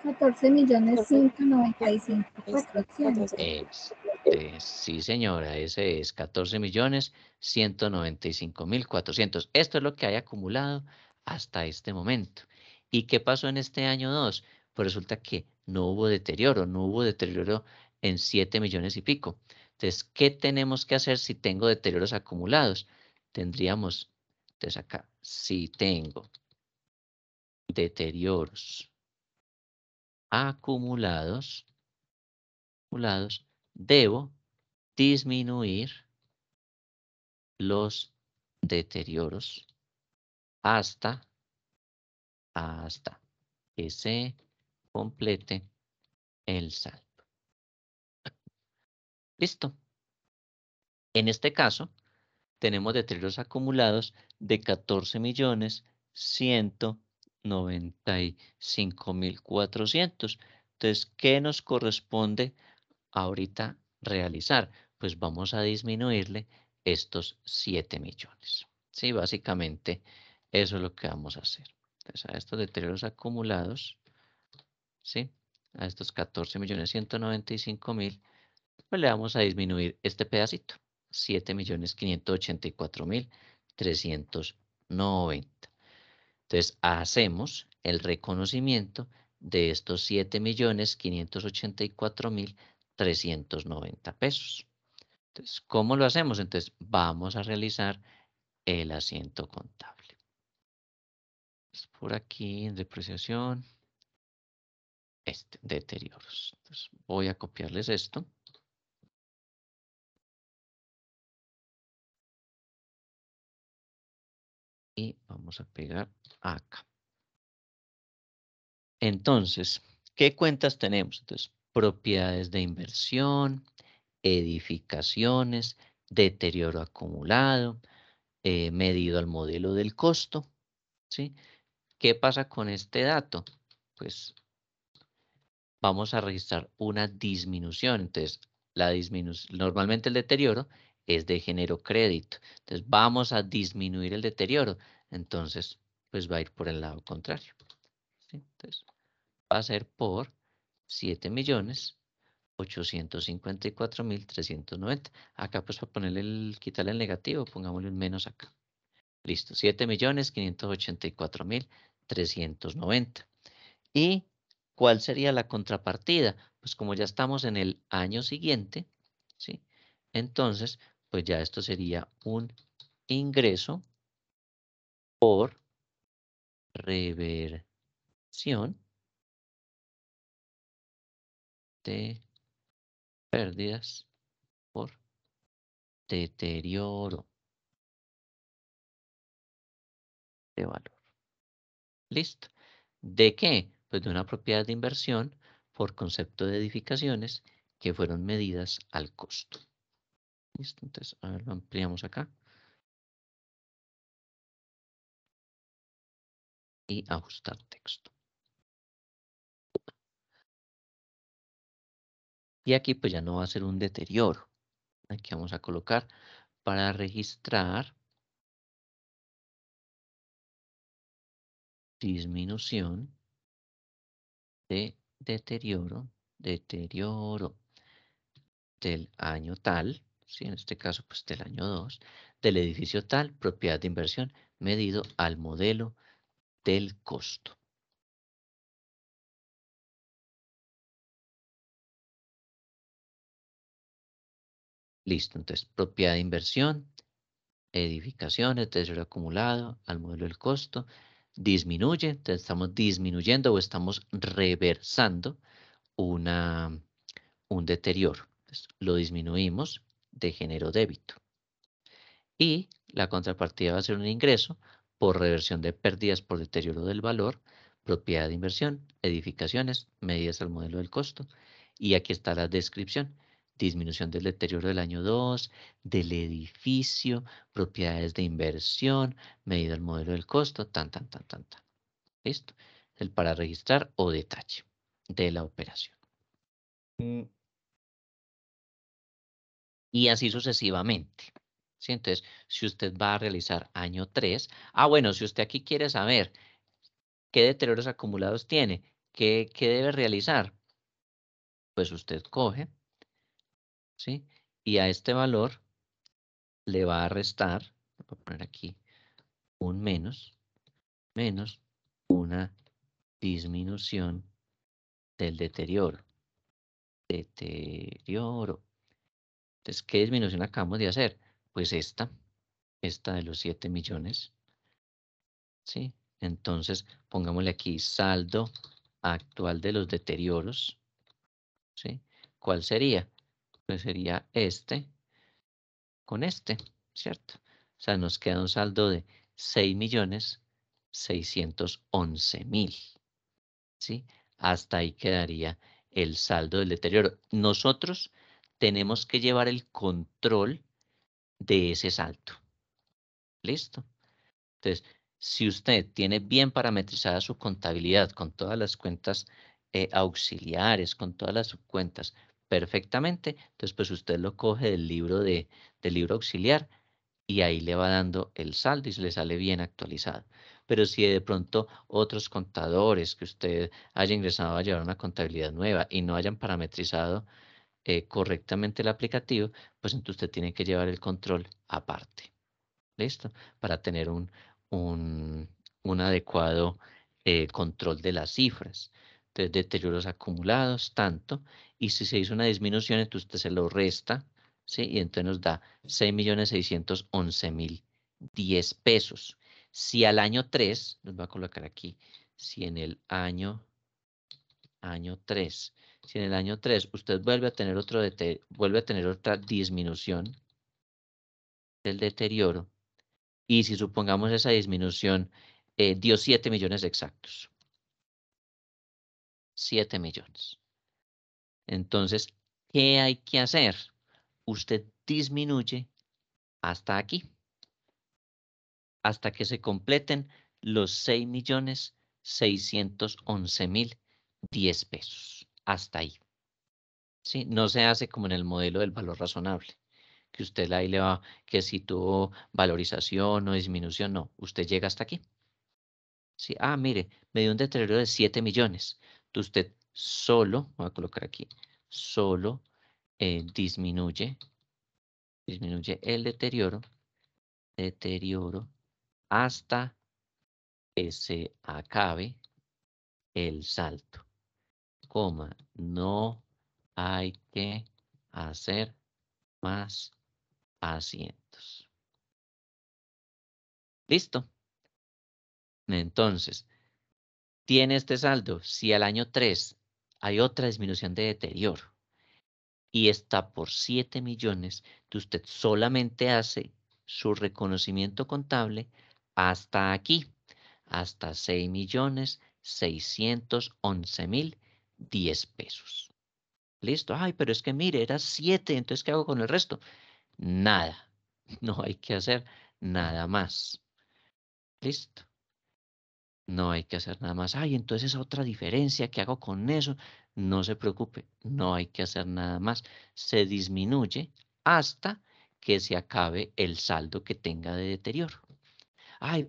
14.195.400. Sí, señora, ese es 14.195.400. Esto es lo que hay acumulado hasta este momento. ¿Y qué pasó en este año 2? Pues resulta que no hubo deterioro en 7 millones y pico. Entonces, ¿qué tenemos que hacer si tengo deterioros acumulados? Tendríamos, entonces acá, si tengo deterioros acumulados, debo disminuir los deterioros hasta que se complete el saldo. Listo. En este caso, tenemos deterioros acumulados de 14.195.400. Entonces, ¿qué nos corresponde ahorita realizar? Pues vamos a disminuirle estos 7 millones. Sí, básicamente eso es lo que vamos a hacer. Entonces, a estos deterioros acumulados, ¿sí? A estos 14.195.000, pues le vamos a disminuir este pedacito, 7.584.390. Entonces, hacemos el reconocimiento de estos 7.584.390 pesos. Entonces, ¿cómo lo hacemos? Entonces, vamos a realizar el asiento contable. Por aquí, en depreciación, deterioros. Entonces, voy a copiarles esto. Y vamos a pegar acá. Entonces, ¿qué cuentas tenemos? Entonces, propiedades de inversión, edificaciones, deterioro acumulado, medido al modelo del costo, ¿sí? ¿Qué pasa con este dato? Pues vamos a registrar una disminución. Entonces, normalmente el deterioro es de género crédito. Entonces, vamos a disminuir el deterioro. Entonces, pues va a ir por el lado contrario, ¿sí? Entonces, va a ser por 7.854.390. Acá pues para quitarle el negativo, pongámosle un menos acá. Listo, 7.584.390. ¿Y cuál sería la contrapartida? Pues como ya estamos en el año siguiente, ¿sí? Entonces, pues ya esto sería un ingreso por reversión de pérdidas por deterioro de valor. Listo. ¿De qué? Pues de una propiedad de inversión por concepto de edificaciones que fueron medidas al costo. Listo. Entonces, a ver, lo ampliamos acá. Y ajustar texto. Y aquí pues ya no va a ser un deterioro. Aquí vamos a colocar para registrar disminución de deterioro del año tal, ¿sí? En este caso pues del año 2, del edificio tal, propiedad de inversión, medido al modelo del costo. Listo, entonces propiedad de inversión, edificaciones, deterioro acumulado, al modelo del costo, disminuye, entonces estamos disminuyendo o estamos reversando un deterioro. Entonces, lo disminuimos de género débito. Y la contrapartida va a ser un ingreso por reversión de pérdidas por deterioro del valor, propiedad de inversión, edificaciones, medidas al modelo del costo. Y aquí está la descripción. Disminución del deterioro del año 2, del edificio, propiedades de inversión, medida al modelo del costo, tan. ¿Listo? El para registrar o detalle de la operación. Y así sucesivamente. ¿Sí? Entonces, si usted va a realizar año 3, bueno, si usted aquí quiere saber qué deterioros acumulados tiene, qué debe realizar, pues usted coge, ¿sí? Y a este valor le va a restar, voy a poner aquí un menos una disminución del deterioro. Deterioro. Entonces, ¿qué disminución acabamos de hacer? Pues esta de los 7 millones, ¿sí? Entonces, pongámosle aquí saldo actual de los deterioros, ¿sí? ¿Cuál sería? Pues sería este con este, ¿cierto? O sea, nos queda un saldo de 6.611.000, ¿sí? Hasta ahí quedaría el saldo del deterioro. Nosotros tenemos que llevar el control de ese saldo. ¿Listo? Entonces, si usted tiene bien parametrizada su contabilidad con todas las cuentas auxiliares, con todas las subcuentas perfectamente, entonces pues usted lo coge del libro auxiliar y ahí le va dando el saldo y se le sale bien actualizado. Pero si de pronto otros contadores que usted haya ingresado a llevar una contabilidad nueva y no hayan parametrizado correctamente el aplicativo, pues entonces usted tiene que llevar el control aparte. ¿Listo? Para tener un adecuado control de las cifras. Entonces, deterioros acumulados, tanto. Y si se hizo una disminución, entonces usted se lo resta, ¿sí? Y entonces nos da 6.611.010 pesos. Si al año 3, nos va a colocar aquí, si en el año 3, si en el año 3 usted vuelve a tener otra disminución del deterioro, y si supongamos esa disminución dio 7 millones exactos. 7 millones. Entonces, ¿qué hay que hacer? Usted disminuye hasta aquí. Hasta que se completen los 6.611.010 pesos. Hasta ahí. ¿Sí? No se hace como en el modelo del valor razonable. Que usted ahí le va, que si tuvo valorización o disminución, no. Usted llega hasta aquí. Sí, mire, me dio un deterioro de 7 millones. Entonces usted solo, voy a colocar aquí, solo disminuye el deterioro hasta que se acabe el salto, coma, no hay que hacer más asientos. ¿Listo? Entonces, tiene este saldo. Si al año 3 hay otra disminución de deterioro y está por 7 millones, usted solamente hace su reconocimiento contable hasta aquí, hasta 6.611.010 pesos. ¿Listo? Pero es que mire, era 7, entonces ¿qué hago con el resto? Nada, no hay que hacer nada más. ¿Listo? No hay que hacer nada más. Entonces esa otra diferencia, ¿qué hago con eso? No se preocupe, no hay que hacer nada más. Se disminuye hasta que se acabe el saldo que tenga de deterioro.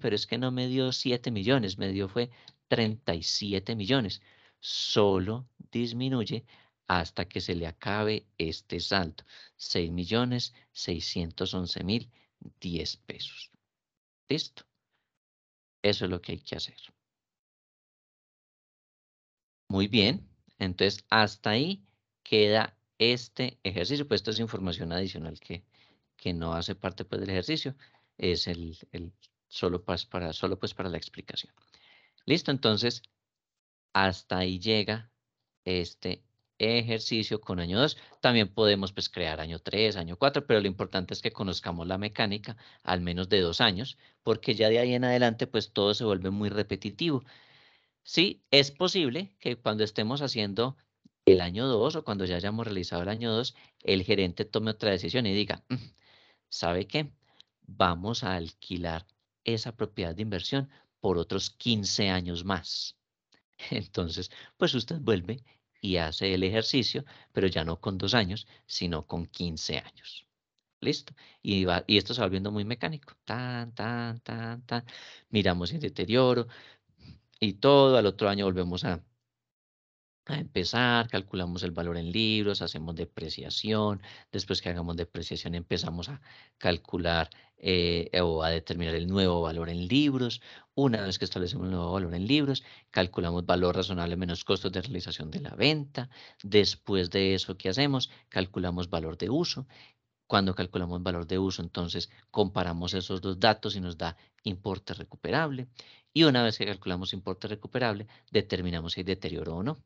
Pero es que no me dio 7 millones, me dio fue 37 millones. Solo disminuye hasta que se le acabe este saldo. 6.611.010 pesos. ¿Listo? Eso es lo que hay que hacer. Muy bien, entonces hasta ahí queda este ejercicio, pues esto es información adicional que no hace parte pues del ejercicio, es solo para la explicación. Listo, entonces hasta ahí llega este ejercicio con año 2. También podemos pues crear año 3, año 4, pero lo importante es que conozcamos la mecánica al menos de 2 años, porque ya de ahí en adelante pues todo se vuelve muy repetitivo. Sí, es posible que cuando estemos haciendo el año 2 o cuando ya hayamos realizado el año 2, el gerente tome otra decisión y diga, ¿sabe qué? Vamos a alquilar esa propiedad de inversión por otros 15 años más. Entonces, pues usted vuelve y hace el ejercicio, pero ya no con 2 años, sino con 15 años. ¿Listo? Y esto se va volviendo muy mecánico. Tan, tan, tan, tan. Miramos el deterioro y todo. Al otro año volvemos a empezar, calculamos el valor en libros, hacemos depreciación, después que hagamos depreciación empezamos a calcular o a determinar el nuevo valor en libros. Una vez que establecemos el nuevo valor en libros, calculamos valor razonable menos costos de realización de la venta. Después de eso, ¿qué hacemos? Calculamos valor de uso. Cuando calculamos valor de uso, entonces comparamos esos dos datos y nos da importe recuperable. Y una vez que calculamos importe recuperable, determinamos si hay deterioro o no.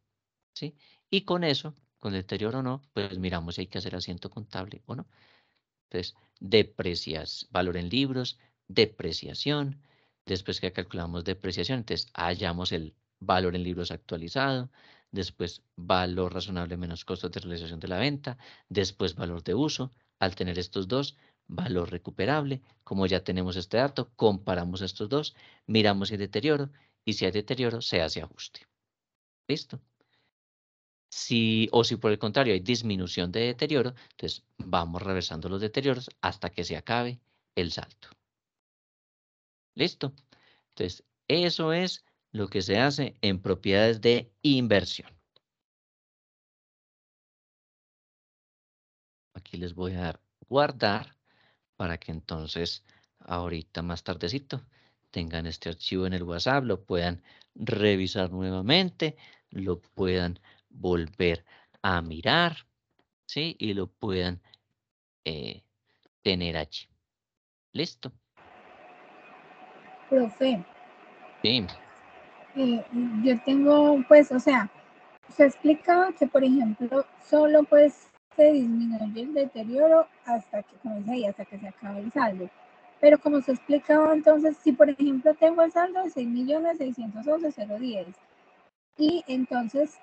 ¿Sí? Y con eso, con el deterioro o no, pues miramos si hay que hacer asiento contable o no. Entonces, valor en libros, depreciación. Después que calculamos depreciación, entonces hallamos el valor en libros actualizado. Después, valor razonable menos costos de realización de la venta. Después, valor de uso. Al tener estos dos, valor recuperable. Como ya tenemos este dato, comparamos estos dos, miramos si hay deterioro y si hay deterioro, se hace ajuste. ¿Listo? Si por el contrario hay disminución de deterioro, entonces vamos reversando los deterioros hasta que se acabe el salto. ¿Listo? Entonces, eso es lo que se hace en propiedades de inversión. Aquí les voy a dar guardar para que entonces ahorita más tardecito tengan este archivo en el WhatsApp, lo puedan revisar nuevamente, lo puedan volver a mirar, ¿sí? Y lo puedan tener allí. ¿Listo? Profe, Sí, yo tengo, pues, o sea, se explicaba que, por ejemplo, solo pues se disminuye el deterioro hasta que, como dice ahí, hasta que se acabe el saldo. Pero como se explicaba entonces, si por ejemplo tengo el saldo de 6.611.010 y entonces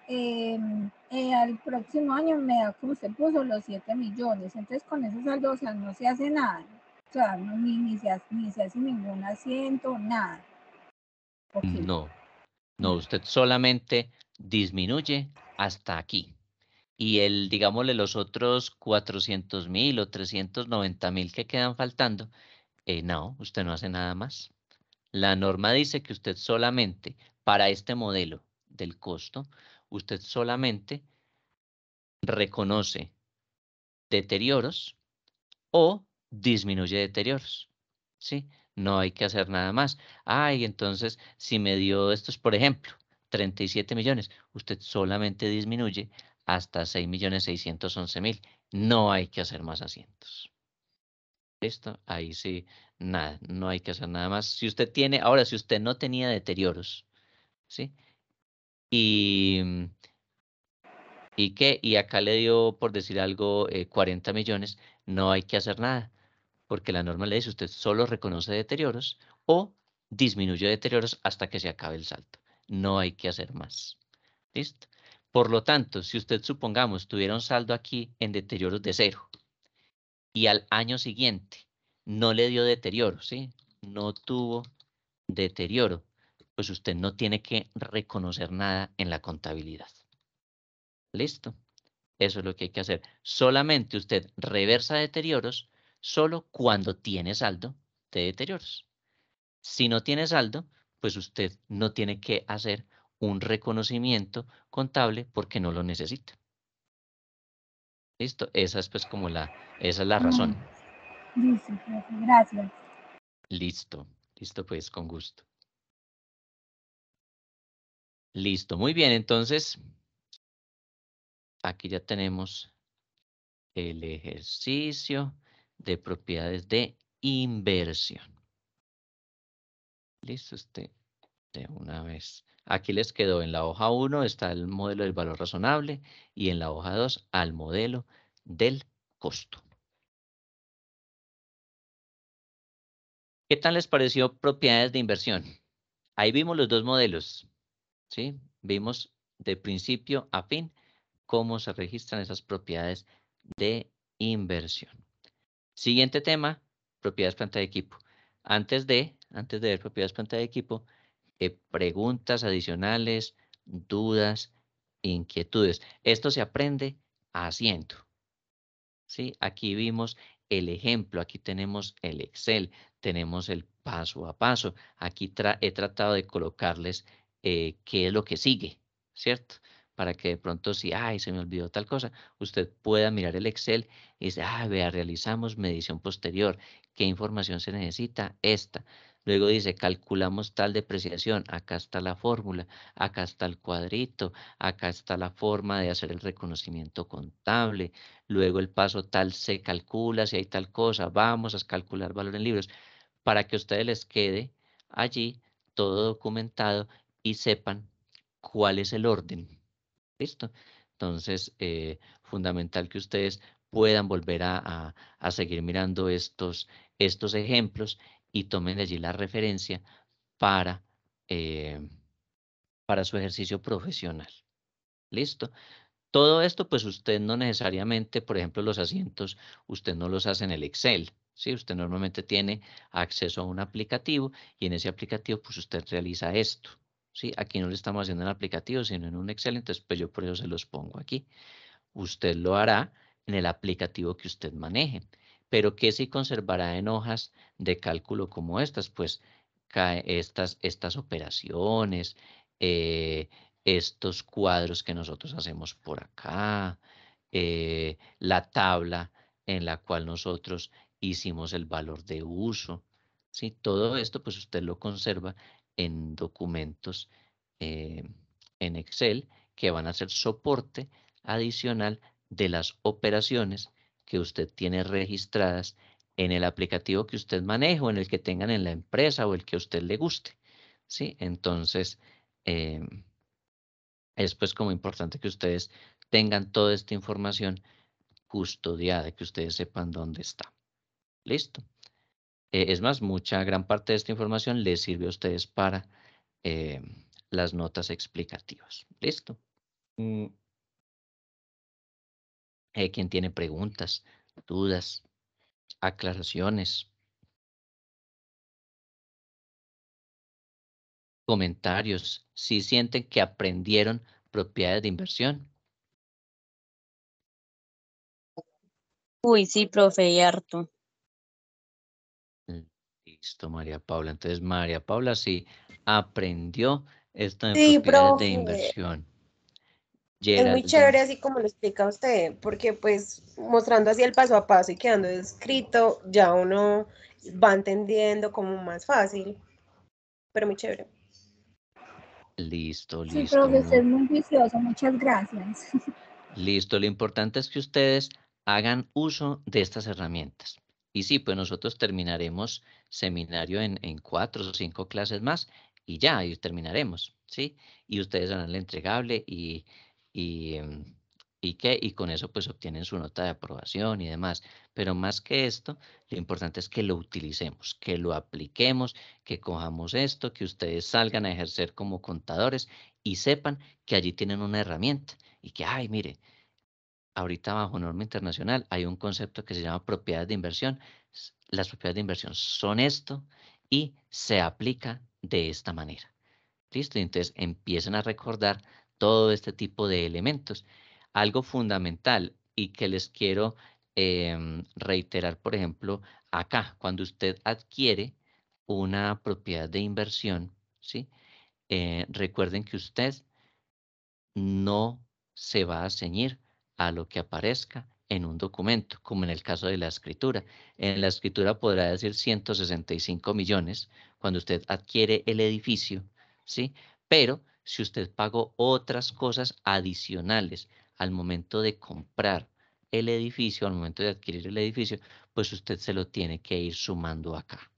al próximo año me da como se puso los 7 millones, entonces con ese saldo, o sea, no se hace nada, o sea, ni se hace ningún asiento, nada. Okay. no, usted solamente disminuye hasta aquí. Y digámosle, los otros 400.000 o 390.000 que quedan faltando, no, usted no hace nada más. La norma dice que usted solamente, para este modelo del costo, usted solamente reconoce deterioros o disminuye deterioros, ¿sí? No hay que hacer nada más. Ay, entonces, si me dio estos, por ejemplo, 37 millones, usted solamente disminuye hasta 6.611.000. No hay que hacer más asientos. ¿Listo? Ahí sí, nada, no hay que hacer nada más. Si usted tiene, ahora, si usted no tenía deterioros, ¿sí? Y y acá le dio, por decir algo, 40 millones, no hay que hacer nada, porque la norma le dice, usted solo reconoce deterioros o disminuye deterioros hasta que se acabe el salto. No hay que hacer más. ¿Listo? Por lo tanto, si usted, supongamos, tuviera un saldo aquí en deterioros de 0 y al año siguiente no le dio deterioro, ¿sí? No tuvo deterioro, pues usted no tiene que reconocer nada en la contabilidad. ¿Listo? Eso es lo que hay que hacer. Solamente usted reversa deterioros solo cuando tiene saldo de deterioros. Si no tiene saldo, pues usted no tiene que hacer un reconocimiento contable porque no lo necesita. ¿Listo? Esa es pues como esa es la razón. Listo, profe, gracias. Listo. Listo pues, con gusto. Listo, muy bien. Entonces, aquí ya tenemos el ejercicio de propiedades de inversión. Listo, De una vez. Aquí les quedó en la hoja 1 está el modelo del valor razonable y en la hoja 2 al modelo del costo. ¿Qué tal les pareció propiedades de inversión? Ahí vimos los dos modelos, ¿sí? Vimos de principio a fin cómo se registran esas propiedades de inversión. Siguiente tema, propiedades planta de equipo. Antes de ver propiedades planta de equipo, preguntas adicionales, dudas, inquietudes. Esto se aprende haciendo. ¿Sí? Aquí vimos el ejemplo, aquí tenemos el Excel, tenemos el paso a paso. Aquí he tratado de colocarles qué es lo que sigue, ¿cierto? Para que de pronto si, ay, se me olvidó tal cosa, usted pueda mirar el Excel y dice, ah, vea, realizamos medición posterior. ¿Qué información se necesita? Esta. Luego dice, calculamos tal depreciación. Acá está la fórmula, acá está el cuadrito, acá está la forma de hacer el reconocimiento contable. Luego el paso tal se calcula, si hay tal cosa, vamos a calcular valor en libros, para que a ustedes les quede allí todo documentado y sepan cuál es el orden. ¿Listo? Entonces, fundamental que ustedes puedan volver a seguir mirando estos ejemplos y tomen de allí la referencia para, eh, para su ejercicio profesional. ¿Listo? Todo esto, pues usted no necesariamente, por ejemplo, los asientos, usted no los hace en el Excel, ¿sí? Usted normalmente tiene acceso a un aplicativo y en ese aplicativo, pues usted realiza esto, ¿sí? Aquí no lo estamos haciendo en el aplicativo, sino en un Excel, entonces pues yo por eso se los pongo aquí. Usted lo hará en el aplicativo que usted maneje, pero ¿qué sí conservará en hojas de cálculo como estas? Pues estas operaciones, eh, estos cuadros que nosotros hacemos por acá, la tabla en la cual nosotros hicimos el valor de uso, ¿sí? Todo esto pues usted lo conserva en documentos eh, en Excel que van a ser soporte adicional de las operaciones que usted tiene registradas en el aplicativo que usted maneja o en el que tengan en la empresa o el que a usted le guste, ¿sí? Entonces, es pues como importante que ustedes tengan toda esta información custodiada, que ustedes sepan dónde está. ¿Listo? Es más, gran parte de esta información les sirve a ustedes para eh, las notas explicativas. ¿Listo? ¿Quién tiene preguntas, dudas, aclaraciones, comentarios? Si sienten que aprendieron propiedades de inversión. Uy, sí, profe, y harto. Listo, María Paula. Entonces, María Paula sí aprendió esto de Sí, propiedades de profe. inversión. Es muy Geraldine. chévere así como lo explica usted, porque pues mostrando así el paso a paso y quedando escrito, ya uno va entendiendo como más fácil, pero muy chévere. Listo, Sí, listo. profe, usted es muy juicioso, muchas gracias. Listo. Lo importante es que ustedes hagan uso de estas herramientas. Y sí, pues nosotros terminaremos seminario en 4 o 5 clases más y ya, y terminaremos, ¿sí? Y ustedes harán el entregable y, y con eso pues obtienen su nota de aprobación y demás. Pero más que esto, lo importante es que lo utilicemos, que lo apliquemos, que cojamos esto, que ustedes salgan a ejercer como contadores y sepan que allí tienen una herramienta y que, ay, mire, ahorita bajo norma internacional hay un concepto que se llama propiedades de inversión. Las propiedades de inversión son esto y se aplica de esta manera. ¿Listo? Y entonces empiezan a recordar todo este tipo de elementos. Algo fundamental y que les quiero reiterar, por ejemplo, acá, cuando usted adquiere una propiedad de inversión, ¿sí? Recuerden que usted no se va a ceñir a lo que aparezca en un documento, como en el caso de la escritura. En la escritura podrá decir 165 millones cuando usted adquiere el edificio, ¿sí? Pero si usted pagó otras cosas adicionales al momento de comprar el edificio, al momento de adquirir el edificio, pues usted se lo tiene que ir sumando acá.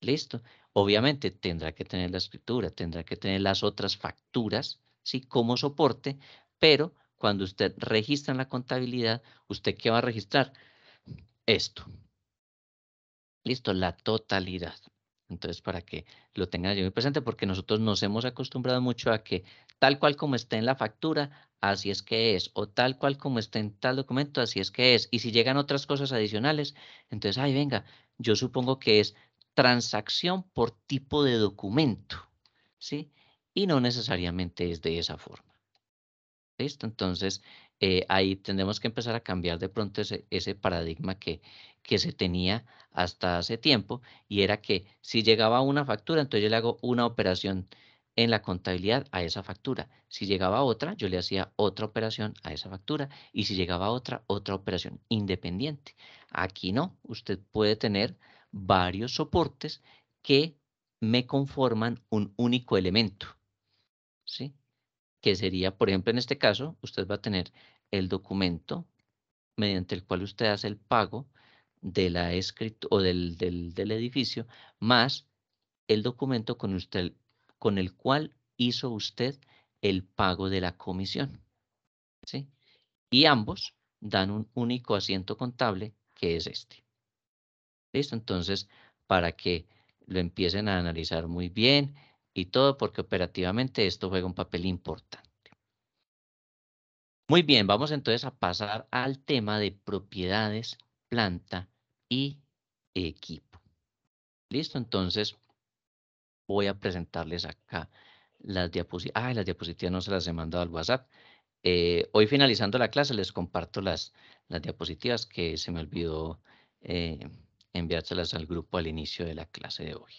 ¿Listo? Obviamente tendrá que tener la escritura, tendrá que tener las otras facturas, ¿sí? Como soporte, pero cuando usted registra en la contabilidad, ¿usted qué va a registrar? Esto. ¿Listo? La totalidad. Entonces, para que lo tengan allí muy presente, porque nosotros nos hemos acostumbrado mucho a que tal cual como esté en la factura, así es que es, o tal cual como esté en tal documento, así es que es. Y si llegan otras cosas adicionales, entonces, ay, venga, yo supongo que es transacción por tipo de documento, ¿sí? Y no necesariamente es de esa forma. ¿Listo? Entonces, ahí tendremos que empezar a cambiar de pronto ese paradigma que se tenía hasta hace tiempo, y era que si llegaba una factura, entonces yo le hago una operación en la contabilidad a esa factura. Si llegaba otra, yo le hacía otra operación a esa factura, y si llegaba otra operación independiente. Aquí no, usted puede tener varios soportes que me conforman un único elemento, ¿sí? Que sería, por ejemplo, en este caso, usted va a tener el documento mediante el cual usted hace el pago de la o del edificio, más el documento con el cual hizo usted el pago de la comisión, ¿sí? Y ambos dan un único asiento contable, que es este. ¿Listo? Entonces, para que lo empiecen a analizar muy bien y todo, porque operativamente esto juega un papel importante. Muy bien, vamos entonces a pasar al tema de propiedades, planta y equipo. ¿Listo? Entonces voy a presentarles acá las diapositivas. Las diapositivas no se las he mandado al WhatsApp. Hoy finalizando la clase les comparto las diapositivas, que se me olvidó enviárselas al grupo al inicio de la clase de hoy.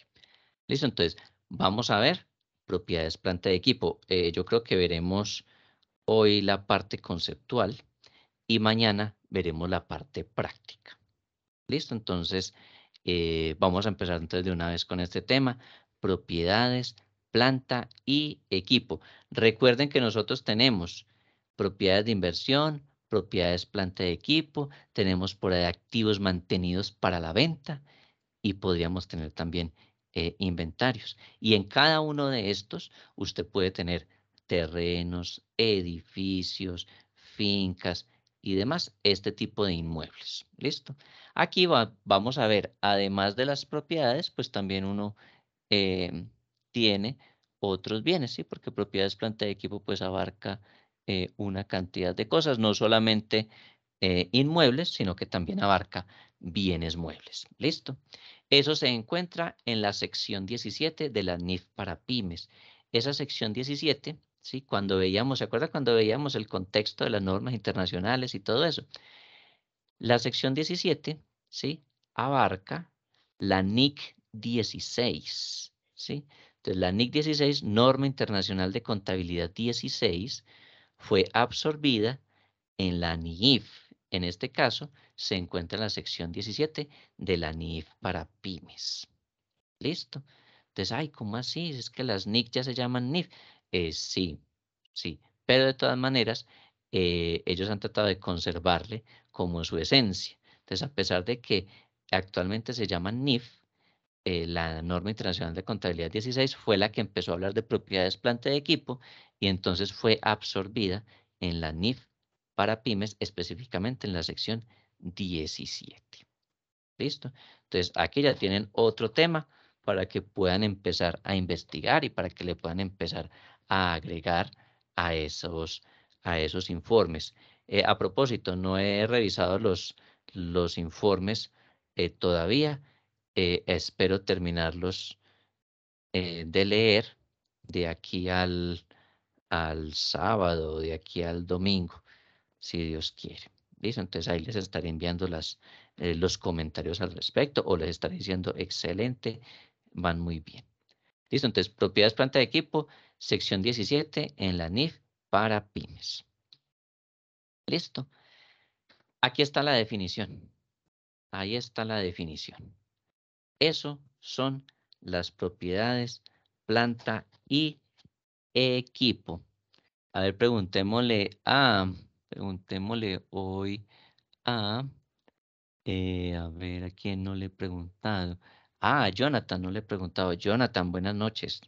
¿Listo? Entonces vamos a ver propiedades, planta y equipo. Yo creo que veremos hoy la parte conceptual y mañana veremos la parte práctica. ¿Listo? Entonces, vamos a empezar entonces de una vez con este tema: propiedades, planta y equipo. Recuerden que nosotros tenemos propiedades de inversión, propiedades, planta y equipo, tenemos por ahí activos mantenidos para la venta, y podríamos tener también inventarios. Y en cada uno de estos usted puede tener terrenos, edificios, fincas y demás, este tipo de inmuebles. ¿Listo? Aquí vamos a ver, además de las propiedades, pues también uno tiene otros bienes, ¿sí? Porque propiedades, planta y equipo pues abarca una cantidad de cosas, no solamente inmuebles, sino que también abarca bienes muebles. ¿Listo? Eso se encuentra en la sección 17 de la NIF para pymes. Esa sección 17, ¿sí? Cuando veíamos, ¿se acuerda cuando veíamos el contexto de las normas internacionales y todo eso? La sección 17, ¿sí? Abarca la NIC 16, ¿sí? Entonces, la NIC 16, Norma Internacional de Contabilidad 16, fue absorbida en la NIIF. En este caso, se encuentra en la sección 17 de la NIIF para pymes. ¿Listo? Entonces, ay, ¿cómo así? Es que las NIC ya se llaman NIF. Sí, sí, pero de todas maneras, ellos han tratado de conservarle como su esencia. Entonces, a pesar de que actualmente se llaman NIF, la Norma Internacional de Contabilidad 16 fue la que empezó a hablar de propiedades, planta y equipo, y entonces fue absorbida en la NIF para pymes, específicamente en la sección 17. ¿Listo? Entonces, aquí ya tienen otro tema para que puedan empezar a investigar y para que le puedan empezar a agregar a esos informes. A propósito, no he revisado los informes todavía. Espero terminarlos de leer de aquí al sábado, de aquí al domingo, si Dios quiere. ¿Listo? Entonces ahí les estaré enviando los comentarios al respecto, o les estaré diciendo excelente, van muy bien. ¿Listo? Entonces, propiedades, planta de equipo, sección 17 en la NIF para pymes. ¿Listo? Aquí está la definición. Ahí está la definición. Eso son las propiedades, planta y equipo. A ver, preguntémosle hoy a ver, ¿a quién no le he preguntado? Ah, Jonathan, no le he preguntado. Jonathan, buenas noches.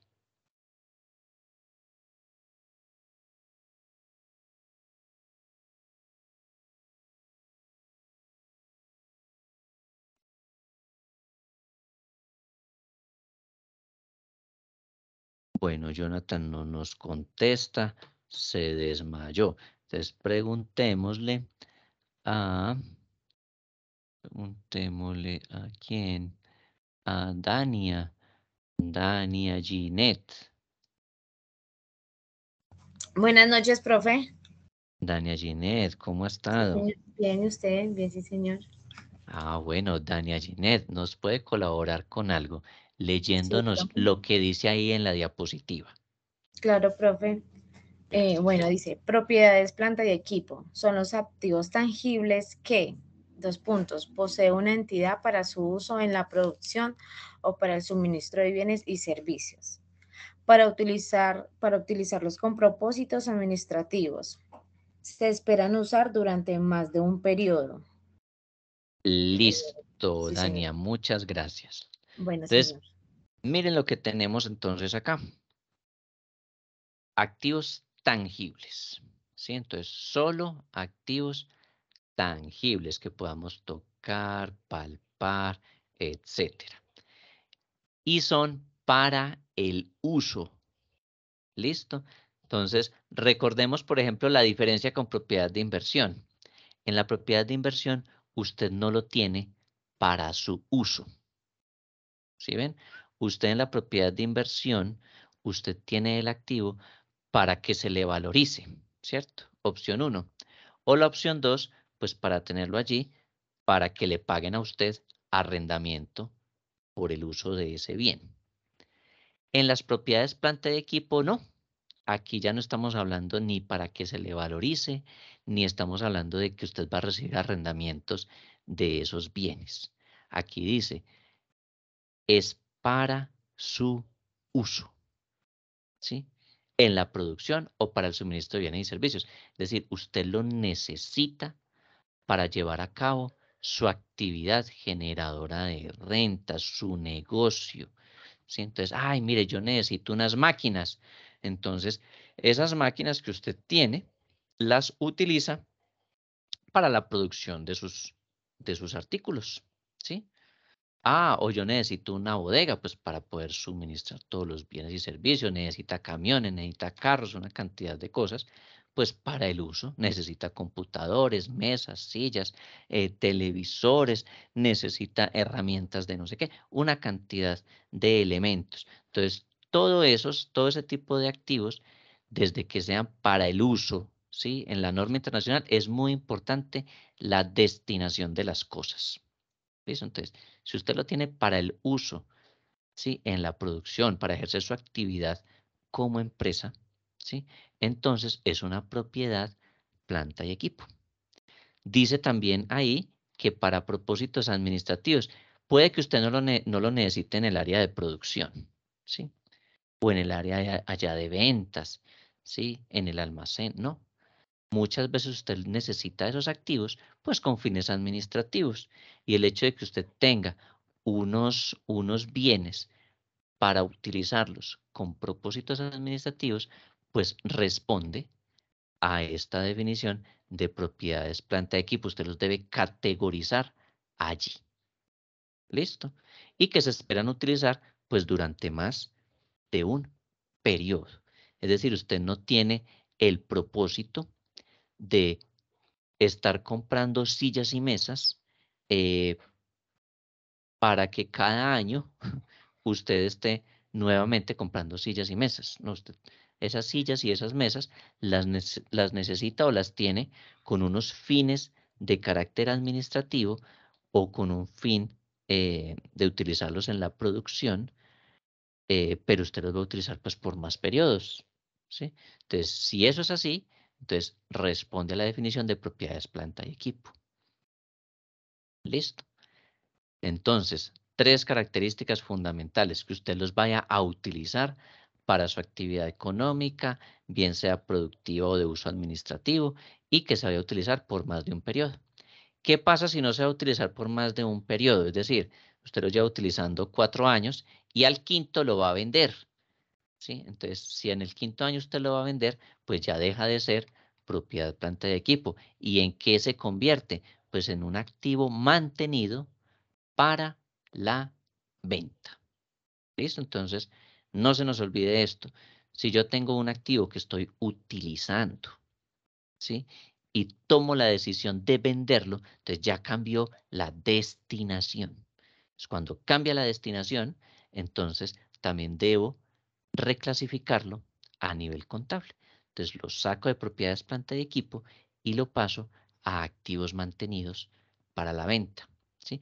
Bueno, Jonathan no nos contesta, se desmayó. Entonces preguntémosle a quién, a Dania Ginette. Buenas noches, profe. Dania Ginette, ¿cómo ha Sí, estado? señor. Bien, ¿y usted? Bien, sí, señor. Ah, bueno, Dania Ginette, ¿nos puede colaborar con algo? Sí, Leyéndonos profe. lo que dice ahí en la diapositiva. Claro, profe. Bueno, dice, propiedades, planta y equipo. Son los activos tangibles que, posee una entidad para su uso en la producción o para el suministro de bienes y servicios. Para utilizarlos con propósitos administrativos. Se esperan usar durante más de un periodo. Listo, Sí, señor. Dania, muchas gracias. Bueno, Entonces, señor. miren lo que tenemos entonces acá. Activos tangibles, ¿sí? Entonces, solo activos tangibles que podamos tocar, palpar, etcétera. Y son para el uso. ¿Listo? Entonces, recordemos, por ejemplo, la diferencia con propiedad de inversión. En la propiedad de inversión, usted no lo tiene para su uso. ¿Sí ven? Usted en la propiedad de inversión, usted tiene el activo para que se le valorice, ¿cierto? Opción 1. O la opción 2, pues para tenerlo allí, para que le paguen a usted arrendamiento por el uso de ese bien. En las propiedades planta y equipo, no. Aquí ya no estamos hablando ni para que se le valorice, ni estamos hablando de que usted va a recibir arrendamientos de esos bienes. Aquí dice, es para su uso, ¿sí? En la producción o para el suministro de bienes y servicios. Es decir, usted lo necesita para llevar a cabo su actividad generadora de rentas, su negocio, ¿sí? Entonces, ay, mire, yo necesito unas máquinas. Entonces, esas máquinas que usted tiene, las utiliza para la producción de sus artículos, ¿sí? Ah, o yo necesito una bodega, pues para poder suministrar todos los bienes y servicios, necesita camiones, necesita carros, una cantidad de cosas, pues para el uso necesita computadores, mesas, sillas, televisores, necesita herramientas de no sé qué, una cantidad de elementos. Entonces, todo ese tipo de activos, desde que sean para el uso, ¿sí? En la norma internacional es muy importante la destinación de las cosas. ¿Listo? Entonces, si usted lo tiene para el uso, ¿sí? En la producción, para ejercer su actividad como empresa, ¿sí? Entonces es una propiedad, planta y equipo. Dice también ahí que para propósitos administrativos, puede que usted no lo necesite en el área de producción, ¿sí? O en el área allá de ventas, ¿sí? En el almacén, no. Muchas veces usted necesita esos activos, pues con fines administrativos. Y el hecho de que usted tenga unos bienes para utilizarlos con propósitos administrativos, pues responde a esta definición de propiedades planta de equipo. Usted los debe categorizar allí. ¿Listo? Y que se esperan utilizar pues durante más de un periodo. Es decir, usted no tiene el propósito de estar comprando sillas y mesas para que cada año usted esté nuevamente comprando sillas y mesas. No, esas sillas y esas mesas las necesita o las tiene con unos fines de carácter administrativo o con un fin de utilizarlos en la producción, pero usted los va a utilizar pues por más periodos, ¿sí? Entonces, si eso es así, entonces responde a la definición de propiedades planta y equipo. ¿Listo? Entonces, 3 características fundamentales que usted los vaya a utilizar para su actividad económica, bien sea productiva o de uso administrativo, y que se vaya a utilizar por más de un periodo. ¿Qué pasa si no se va a utilizar por más de un periodo? Es decir, usted lo lleva utilizando 4 años y al quinto lo va a vender, ¿sí? Entonces, si en el quinto año usted lo va a vender, pues ya deja de ser propiedad, planta y equipo. ¿Y en qué se convierte? Pues en un activo mantenido para la venta. ¿Listo? Entonces, no se nos olvide esto. Si yo tengo un activo que estoy utilizando, ¿sí? Y tomo la decisión de venderlo, entonces ya cambió la destinación. Entonces, cuando cambia la destinación, entonces también debo reclasificarlo a nivel contable. Entonces lo saco de propiedades, planta y equipo y lo paso a activos mantenidos para la venta, ¿sí?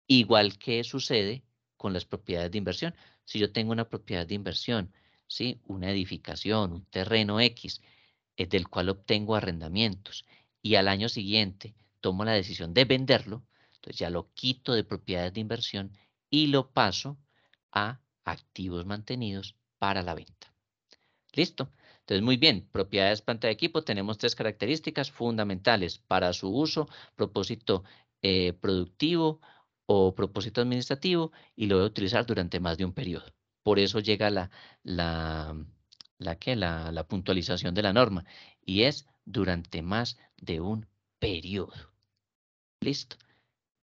Igual que sucede con las propiedades de inversión. Si yo tengo una propiedad de inversión, ¿sí? Una edificación, un terreno X, del cual obtengo arrendamientos y al año siguiente tomo la decisión de venderlo, entonces ya lo quito de propiedades de inversión y lo paso a activos mantenidos para la venta. ¿Listo? Entonces, muy bien, propiedades, planta de equipo, tenemos 3 características fundamentales para su uso, propósito productivo o propósito administrativo, y lo voy a utilizar durante más de un periodo. Por eso llega la puntualización de la norma, y es durante más de un periodo. ¿Listo?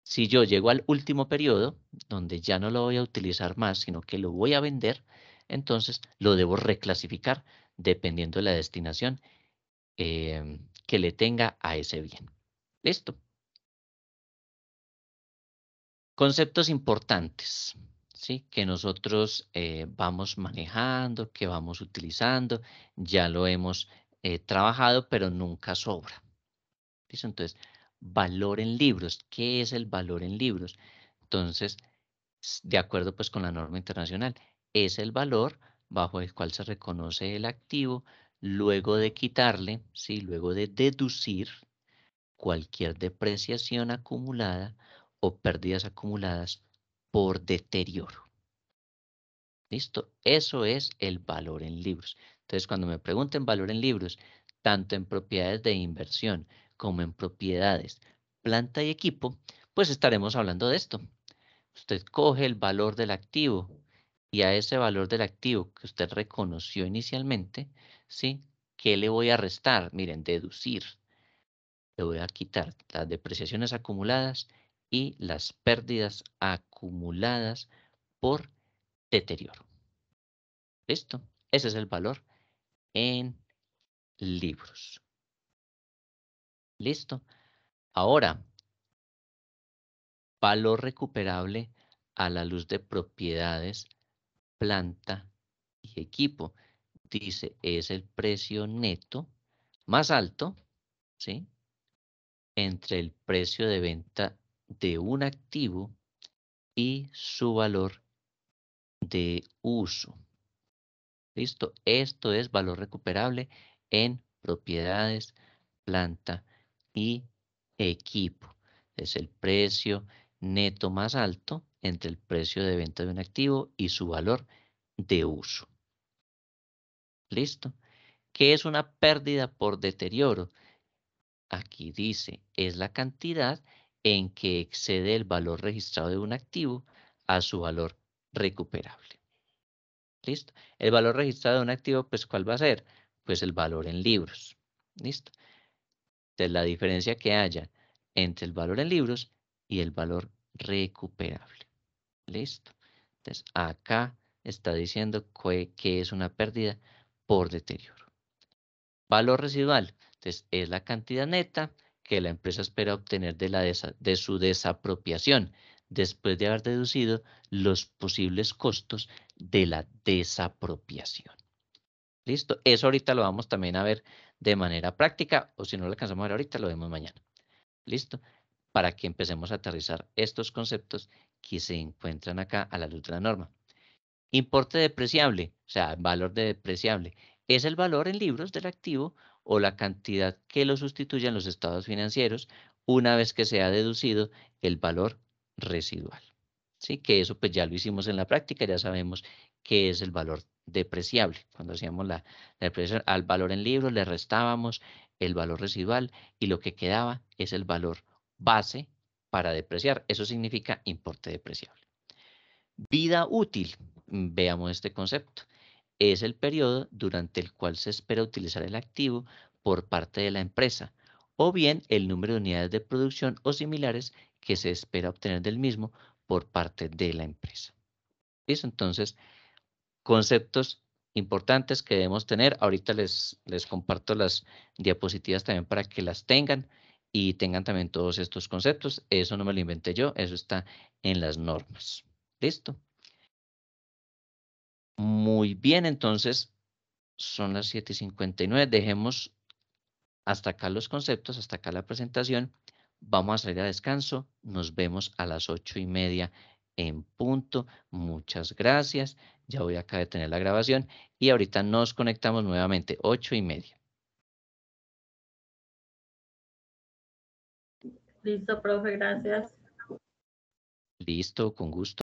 Si yo llego al último periodo, donde ya no lo voy a utilizar más, sino que lo voy a vender, entonces lo debo reclasificar dependiendo de la destinación que le tenga a ese bien. ¿Listo? Conceptos importantes, ¿sí? Que nosotros vamos manejando, que vamos utilizando, ya lo hemos trabajado, pero nunca sobra. ¿Listo? Entonces, valor en libros. ¿Qué es el valor en libros? Entonces, de acuerdo pues con la norma internacional, es el valor bajo el cual se reconoce el activo luego de quitarle, ¿sí? Luego de deducir cualquier depreciación acumulada o pérdidas acumuladas por deterioro. ¿Listo? Eso es el valor en libros. Entonces, cuando me pregunten valor en libros, tanto en propiedades de inversión como en propiedades, planta y equipo, pues estaremos hablando de esto. Usted coge el valor del activo y a ese valor del activo que usted reconoció inicialmente, ¿sí? ¿Qué le voy a restar? Miren, deducir. Le voy a quitar las depreciaciones acumuladas y las pérdidas acumuladas por deterioro. ¿Listo? Ese es el valor en libros. ¿Listo? Ahora, valor recuperable a la luz de propiedades, planta y equipo. Dice, es el precio neto más alto, ¿sí? Entre el precio de venta de un activo y su valor de uso. ¿Listo? Esto es valor recuperable en propiedades, planta y equipo. Es el precio neto más alto entre el precio de venta de un activo y su valor de uso. ¿Listo? ¿Qué es una pérdida por deterioro? Aquí dice, es la cantidad en que excede el valor registrado de un activo a su valor recuperable. ¿Listo? El valor registrado de un activo, pues, ¿cuál va a ser? Pues el valor en libros. ¿Listo? Entonces, la diferencia que haya entre el valor en libros y el valor recuperable. ¿Listo? Entonces, acá está diciendo que es una pérdida por deterioro. Valor residual. Entonces, es la cantidad neta que la empresa espera obtener de su desapropiación después de haber deducido los posibles costos de la desapropiación. ¿Listo? Eso ahorita lo vamos también a ver de manera práctica, o si no lo alcanzamos a ver ahorita, lo vemos mañana. ¿Listo? Para que empecemos a aterrizar estos conceptos que se encuentran acá a la luz de la norma. Importe depreciable, o sea, valor de depreciable, es el valor en libros del activo o la cantidad que lo sustituye en los estados financieros una vez que se ha deducido el valor residual. Sí, que eso pues ya lo hicimos en la práctica, ya sabemos qué es el valor depreciable. Cuando hacíamos la depreciación al valor en libros le restábamos el valor residual y lo que quedaba es el valor base para depreciar. Eso significa importe depreciable. Vida útil. Veamos este concepto. Es el periodo durante el cual se espera utilizar el activo por parte de la empresa, o bien el número de unidades de producción o similares que se espera obtener del mismo por parte de la empresa. ¿Listo? Entonces, conceptos importantes que debemos tener. Ahorita les comparto las diapositivas también para que las tengan y tengan también todos estos conceptos. Eso no me lo inventé yo, eso está en las normas. ¿Listo? Muy bien, entonces son las 7:59. Dejemos hasta acá los conceptos, hasta acá la presentación. Vamos a salir a descanso. Nos vemos a las 8:30 en punto. Muchas gracias. Ya voy acá a detener la grabación y ahorita nos conectamos nuevamente, 8:30. Listo, profe, gracias. Listo, con gusto.